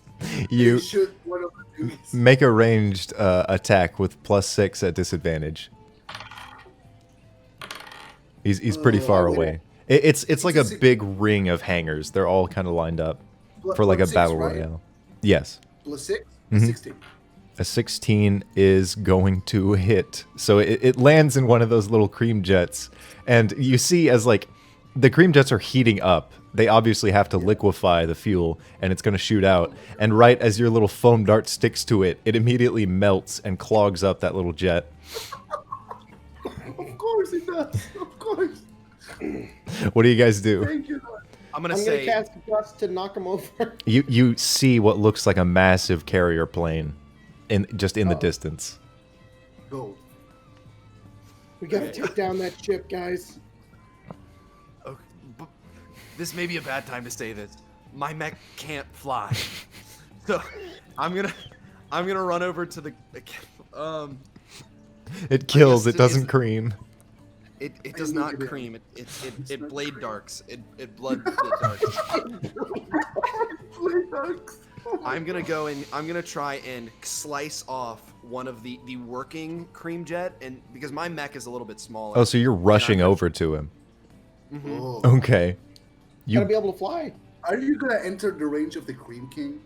You shoot one of the dudes. make a ranged attack with +6 at disadvantage. He's pretty far wait. away. It's like a a six- big ring of hangars. They're all kind of lined up Plus- for like a plus six, battle right? royale. Yes. Plus 6, Mhm. 16. A 16 is going to hit. So it lands in one of those little cream jets. And you see as like the cream jets are heating up. They obviously have to liquefy the fuel and it's going to shoot out. And right as your little foam dart sticks to it, it immediately melts and clogs up that little jet. Of course it does. Of course. What do you guys do? Thank you. I'm gonna I'm say gonna cast Gust to knock him over. You see what looks like a massive carrier plane in the distance. Go. We gotta take down that ship, guys. okay, but this may be a bad time to say this. My mech can't fly, so I'm gonna run over to the It kills, guess it doesn't it's- cream. It does not cream. It blade darks. It blood darks. I'm gonna go and I'm gonna try and slice off one of the working cream jet, and because my mech is a little bit smaller. Oh, so you're rushing over to him. Oh. Okay. Gotta be able to fly. Are you gonna enter the range of the Cream King?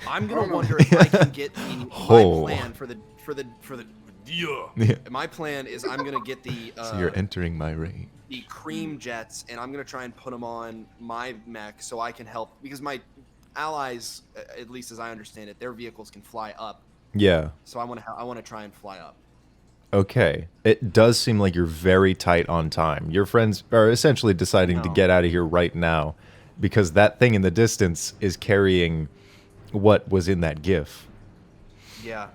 I'm gonna wonder if I can get my Oh. plan for the Yeah. My plan is I'm gonna get the So you're entering my range. the cream jets, and I'm gonna try and put them on my mech so I can help, because my allies, at least as I understand it, their vehicles can fly up. Yeah. So I want to try and fly up. Okay. It does seem like you're very tight on time. Your friends are essentially deciding to No. get out of here right now because that thing in the distance is carrying what was in that GIF. Yeah.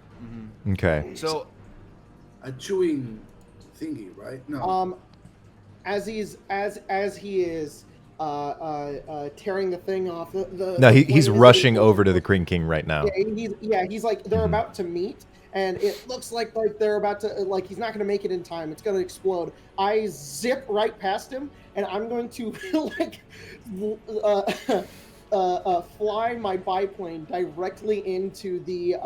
Okay. So A chewing thingy, right? No. As he is tearing the thing off. The No, the he's plane is rushing able- over to the Cream King right now. He's like they're about to meet, and it looks like they're about to he's not gonna make it in time. It's gonna explode. I zip right past him, and I'm going to fly my biplane directly into the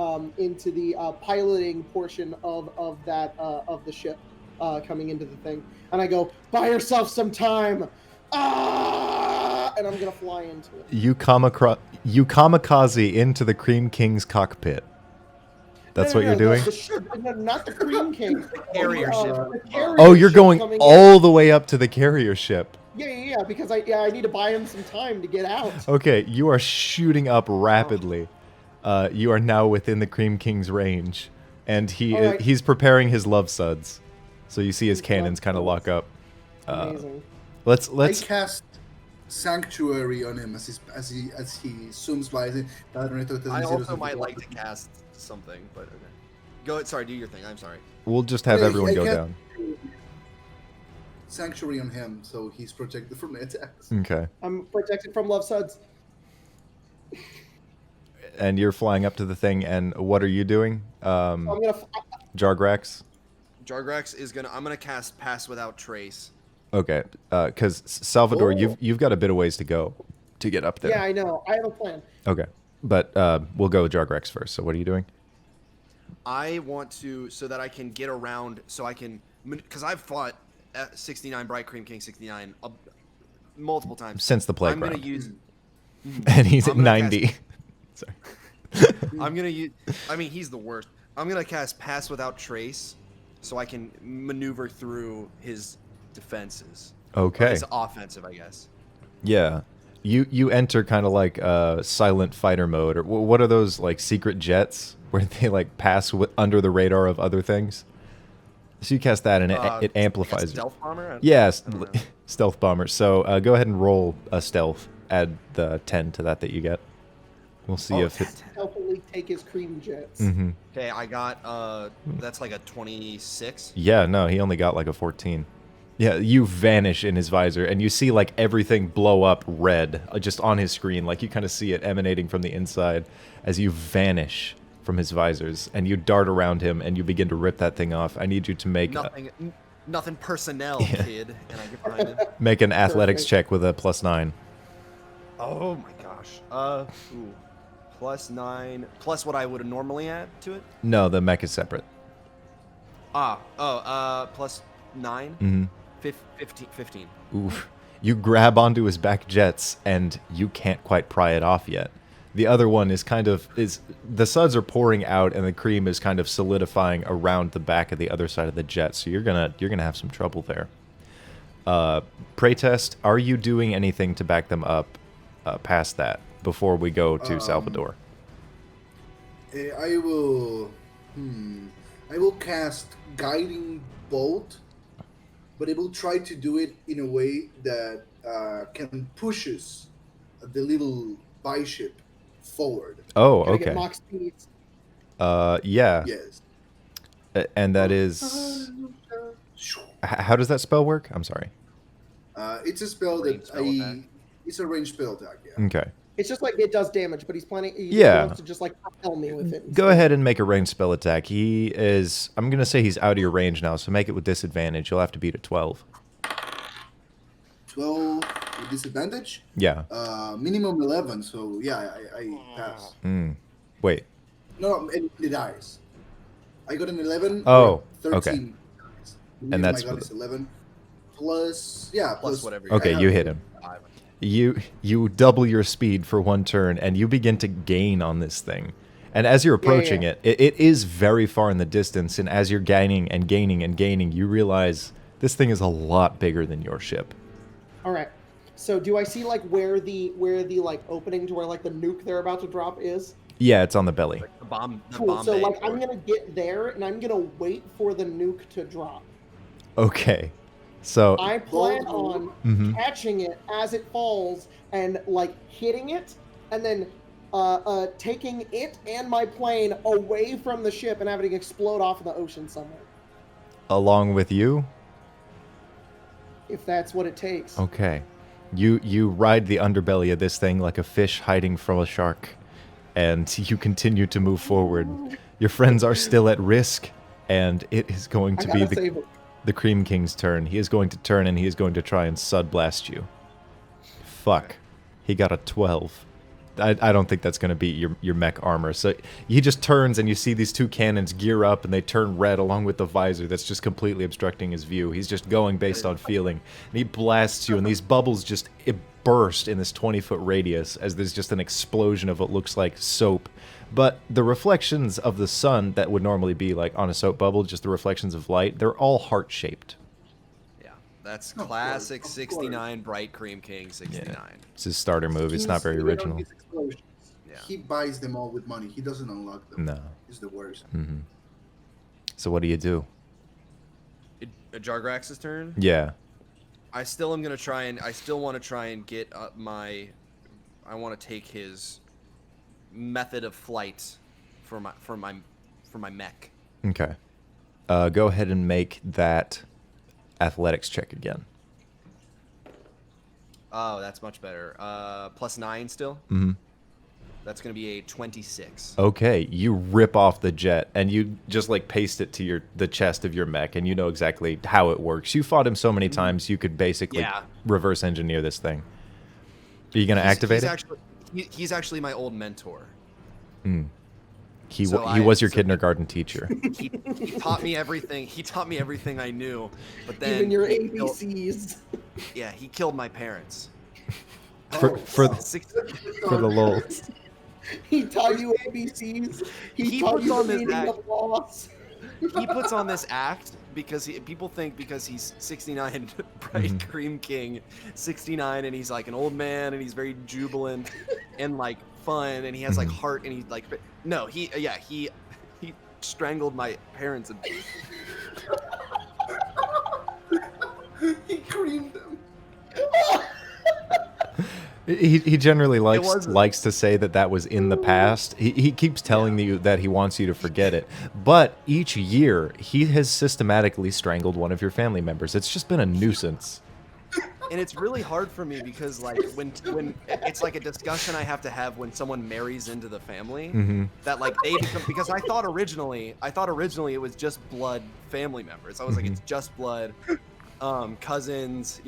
piloting portion of the ship coming into the thing, and I go, buy yourself some time. And I'm gonna fly into it. You kamikaze into the Cream King's cockpit. That's what you're doing? The ship, no, not the Cream King. carrier ship. The carrier Oh, you're ship going coming in. all the way up to the carrier ship. Yeah, because I need to buy him some time to get out. Okay, you are shooting up rapidly. You are now within the Cream King's range, and Alright. he's preparing his love suds. So you see his His cannons love kind of suds. lock up. Amazing. Let's I cast Sanctuary on him as he zooms by. I also might like to cast something, but okay. Go. Sorry, do your thing. I'm sorry. we'll just have Yeah, everyone I go get- down. Sanctuary on him, so he's protected from attacks. Okay. I'm protected from love suds. And you're flying up to the thing, and what are you doing? I'm gonna. Jargrax? Jargrax is gonna. I'm gonna cast Pass Without Trace. Okay, because Salvador, Oh. you've got a bit of ways to go to get up there. Yeah, I know. I have a plan. Okay, but we'll go with Jargrax first. So what are you doing? I want to, so that I can get around, so I can, because I've fought 69 Bright Cream King 69 multiple times. Since the I'm playground. gonna use. And he's at I'm gonna 90. Sorry. I'm gonna use. I mean, he's the worst. I'm gonna cast Pass Without Trace, so I can maneuver through his defenses. Or Okay. his offensive, I guess. Yeah. You enter kind of like silent fighter mode, or what are those like secret jets where they like pass under the radar of other things? So you cast that, and it amplifies. Stealth bomber. Yes, I don't know. stealth bomber. So go ahead and roll a stealth. Add the 10 to that you get. We'll see if it. Stealthily take his cream jets. Mm-hmm. Okay, I got that's like a 26. Yeah, no, he only got like a 14. Yeah, you vanish in his visor, and you see like everything blow up red just on his screen. Like you kind of see it emanating from the inside as you vanish from his visors, and you dart around him, and you begin to rip that thing off. I need you to make Nothing personnel, kid. And I get behind him. make an athletics check with a +9. Oh my gosh. Ooh. +9 plus what I would normally add to it. No, the mech is separate. +9. Mm-hmm. 15. Oof. You grab onto his back jets, and you can't quite pry it off yet. The other one is the suds are pouring out, and the cream is kind of solidifying around the back of the other side of the jet. So you're gonna have some trouble there. Pray test. Are you doing anything to back them up past that before we go to Salvador? I will cast Guiding Bolt, but I will try to do it in a way that can pushes the little bishop forward. Oh, Gotta get okay. mock speeds. Yeah. Yes. And that is. How does that spell work? I'm sorry. It's a spell Ranged that spell attack. It's a ranged spell attack. Yeah. Okay. It's just like it does damage, but he's planning. He Yeah. wants to just like propel me with it. Go ahead and make a ranged spell attack. He is. I'm gonna say he's out of your range now, so make it with disadvantage. You'll have to beat a 12. 12 with disadvantage. Yeah. Minimum 11. So yeah, I pass. Wait. No, it dies. I got an 11. Oh, 13. okay. And And that's my god what- is 11 plus Plus whatever. Okay, I you have- hit him. You double your speed for one turn, and you begin to gain on this thing. And as you're approaching yeah. it is very far in the distance. And as you're gaining and gaining and gaining, you realize this thing is a lot bigger than your ship. All right. So do I see like where the like opening to where like the nuke they're about to drop is? Yeah, it's on the belly. The bomb. The Cool. bomb So bay like I'm port. gonna get there and I'm gonna wait for the nuke to drop. Okay. So I plan on Mhm. catching it as it falls and like hitting it, and then taking it and my plane away from the ship and having it explode off in the ocean somewhere. along with you. If that's what it takes. Okay. You ride the underbelly of this thing like a fish hiding from a shark, and you continue to move forward. Your friends are still at risk, and it is going I to be gotta save it. the Cream King's turn. He is going to turn, and he is going to try and sud blast you. Fuck. He got a 12. I don't think that's going to beat your mech armor. So he just turns, and you see these two cannons gear up, and they turn red along with the visor that's just completely obstructing his view. He's just going based on feeling. And he blasts you, and these bubbles just burst in this 20-foot radius as there's just an explosion of what looks like soap. But the reflections of the sun that would normally be like on a soap bubble, just the reflections of light, they're all heart-shaped. Yeah, that's Of classic course. 69 Bright Cream King 69. It's his starter move. It's not very He sees it on original. his explosions. Yeah. He buys them all with money. He doesn't unlock them. No. He's the worst. So what do you do? Jargrax's turn. Yeah. I still am gonna try and I still want to try and get up my. I want to take his method of flight for my mech. Okay. Go ahead and make that athletics check again. Oh, that's much better. +9 still. Mhm. That's gonna be a 26. Okay, you rip off the jet and you just like paste it to the chest of your mech, and you know exactly how it works. You fought him so many times, you could basically Yeah. reverse engineer this thing. Are you gonna activate it? He's actually my old mentor. He so was your so- kindergarten teacher. He taught me everything. He taught me everything I knew. But then Even your he killed- ABCs. yeah, he killed my parents. for Six- the lulz. He taught you ABCs. He taught puts you on the this meaning act. of loss. He puts on this act because people think because he's 69 bright cream king 69 and he's like an old man and he's very jubilant and like fun and he has like heart and he like no he strangled my parents and He creamed them. He generally wasn't. likes to say that was in the past. He keeps telling you that he wants you to forget it. But each year, he has systematically strangled one of your family members. It's just been a nuisance. And it's really hard for me because like when it's like a discussion I have to have when someone marries into the family that like they become, because I thought originally it was just blood family members. I was like, it's just blood cousins,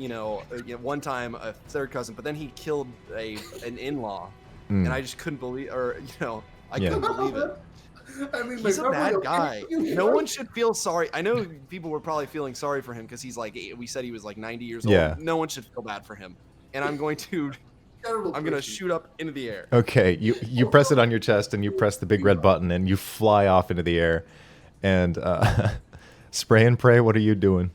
one time a third cousin, but then he killed an in-law and I just couldn't believe, I couldn't believe it. I mean, He's a bad guy. No one should feel sorry. I know people were probably feeling sorry for him because he's like, we said he was like 90 years old. Yeah. No one should feel bad for him. And I'm going to shoot up into the air. Okay, you press it on your chest and you press the big red button and you fly off into the air. And spray and pray, what are you doing?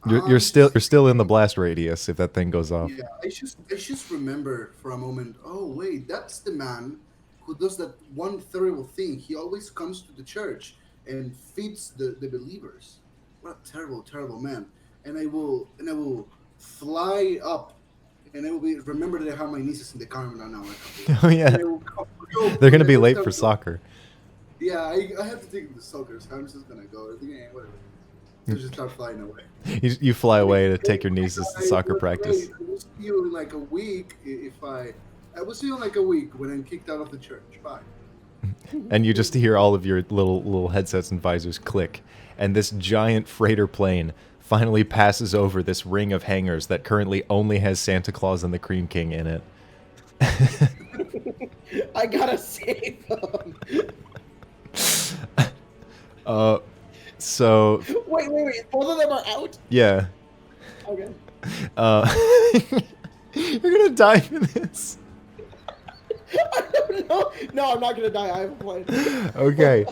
You're still in the blast radius if that thing goes off. Yeah, I just remember for a moment. Oh wait, that's the man who does that one terrible thing. He always comes to the church and feeds the believers. What a terrible, terrible man. And I will fly up, and I will remember that I have my nieces in the car now. Oh yeah, they're gonna be late for soccer. Yeah, I have to take them to soccer, so I'm just gonna go. I think, whatever. So just start flying away. You fly away to take your nieces to soccer practice. I will see you in like a week I will see you in like a week when I'm kicked out of the church. Bye. And you just hear all of your little headsets and visors click, and this giant freighter plane finally passes over this ring of hangars that currently only has Santa Claus and the Cream King in it. I gotta save them. So. Wait. Both of them are out? Yeah. Okay. You're gonna die for this. I don't know. No, I'm not gonna die. I have a plane. Okay.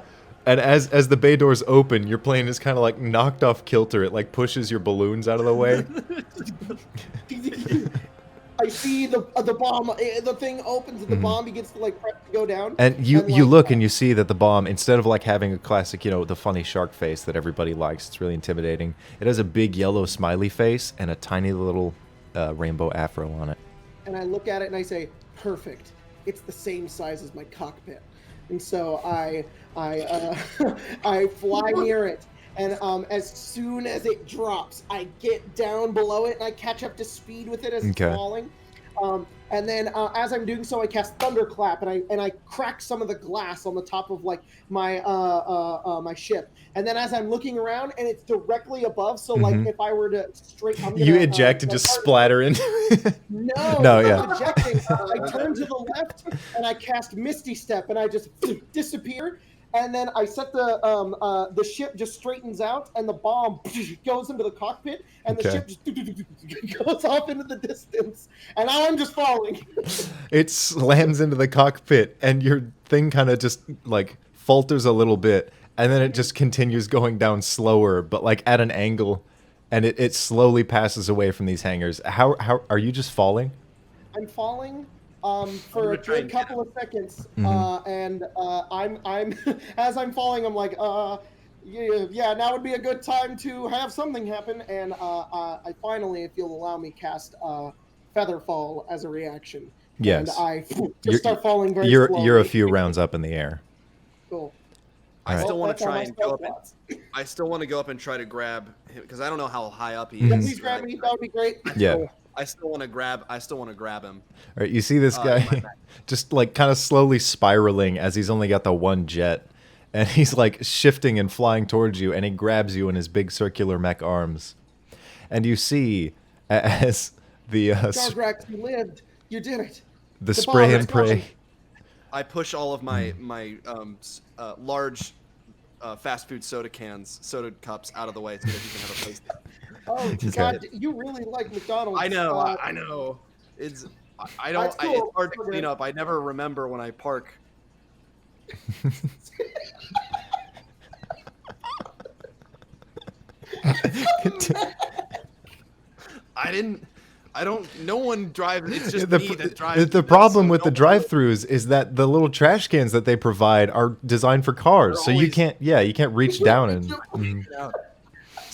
And as the bay doors open, your plane is kind of like knocked off kilter. It like pushes your balloons out of the way. I see the bomb. The thing opens and the bomb begins to like prep to go down. And you look and you see that the bomb, instead of like having a classic, the funny shark face that everybody likes, it's really intimidating. It has a big yellow smiley face and a tiny little rainbow afro on it. And I look at it and I say, perfect. It's the same size as my cockpit. And so I fly near it. And as soon as it drops, I get down below it and I catch up to speed with it as it's falling. And then as I'm doing so, I cast Thunderclap and I crack some of the glass on the top of like my my ship. And then as I'm looking around, and it's directly above, so like if I were to you eject and just splatter into it. No, ejecting. I turn to the left and I cast Misty Step and I just disappear. And then I set the ship just straightens out, and the bomb goes into the cockpit, and the ship just goes off into the distance. And now I'm just falling. It slams into the cockpit, and your thing kind of just like falters a little bit, and then it just continues going down slower, but like at an angle, and it slowly passes away from these hangars. How are you just falling? I'm falling. For a good couple of seconds, and I'm as I'm falling, I'm like, yeah, now would be a good time to have something happen, and I finally, if you'll allow me, cast Featherfall as a reaction. Yes. And I just start falling very slowly. You're a few rounds up in the air. Cool. I still want to try and go up. I still want to go up and try to grab him because I don't know how high up he is. Please grab me. That would be great. Yeah. I still want to grab him. All right, you see this guy just like kind of slowly spiraling as he's only got the one jet, and he's like shifting and flying towards you, and he grabs you in his big circular mech arms, and you see as the Jargrax, you lived. You did it. The spray and pray. I push all of my large fast food soda cups out of the way so that he can have a place. Oh God! You really like McDonald's. I know. It's It's hard to clean up. I never remember when I park. No one drives. It's just me that drives. The problem with the drive-thrus is that the little trash cans that they provide are designed for cars, so you can't reach down and.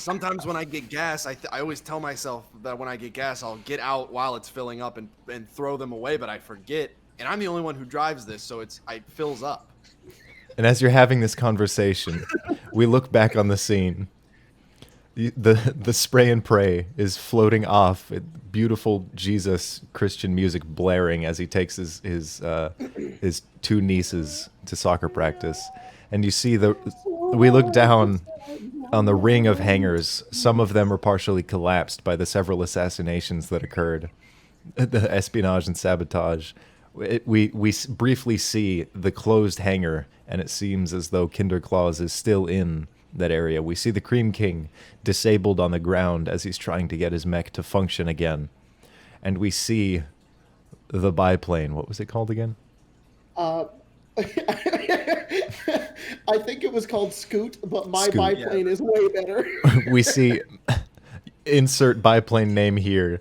sometimes when I get gas, I always tell myself that when I get gas, I'll get out while it's filling up and throw them away, but I forget. And I'm the only one who drives this, so it fills up. And as you're having this conversation, we look back on the scene. The spray and pray is floating off. Beautiful Jesus Christian music blaring as he takes his two nieces to soccer practice. And you see we look down on the ring of hangars. Some of them are partially collapsed by the several assassinations that occurred, the espionage and sabotage. We briefly see the closed hangar, and it seems as though Kinderklaus is still in that area. We see the Cream King disabled on the ground as he's trying to get his mech to function again. And we see the biplane. What was it called again? I think it was called Scoot, but my Scoot. biplane is way better. We see, insert biplane name here,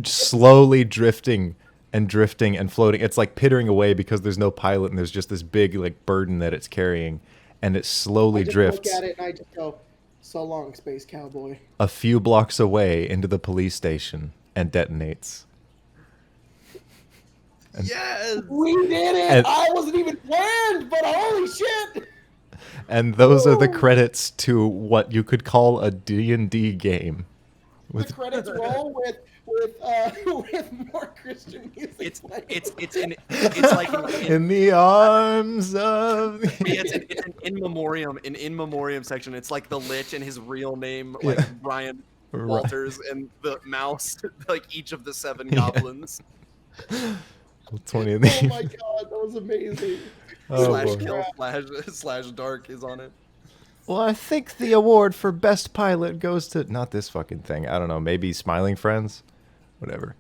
slowly drifting and floating. It's like pittering away because there's no pilot and there's just this big like burden that it's carrying. And it slowly drifts. I look at it and I just go, so long, Space Cowboy. A few blocks away into the police station and detonates. Yes! We did it! And- I wasn't even planned, but holy shit! And those are the credits to what you could call a D&D game. The credits roll with more Christian music. It's playing. it's like In the arms of... it's an in memoriam section. It's like the Lich and his real name, like Brian Walters, and the mouse, like each of the 7 goblins. 20 of these. Oh my god, that was amazing. Oh, boy. /kill / dark is on it. Well, I think the award for best pilot goes to not this fucking thing. I don't know, maybe Smiling Friends, whatever.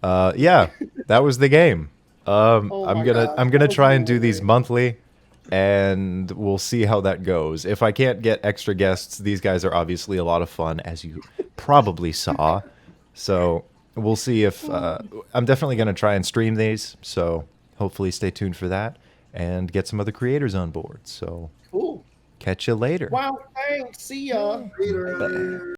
Yeah, that was the game. I'm gonna try and do these monthly, and we'll see how that goes. If I can't get extra guests, these guys are obviously a lot of fun, as you probably saw. So we'll see if I'm definitely gonna try and stream these. So hopefully, stay tuned for that and get some other creators on board. So Cool. catch you later. Wow, thanks. See ya. Later.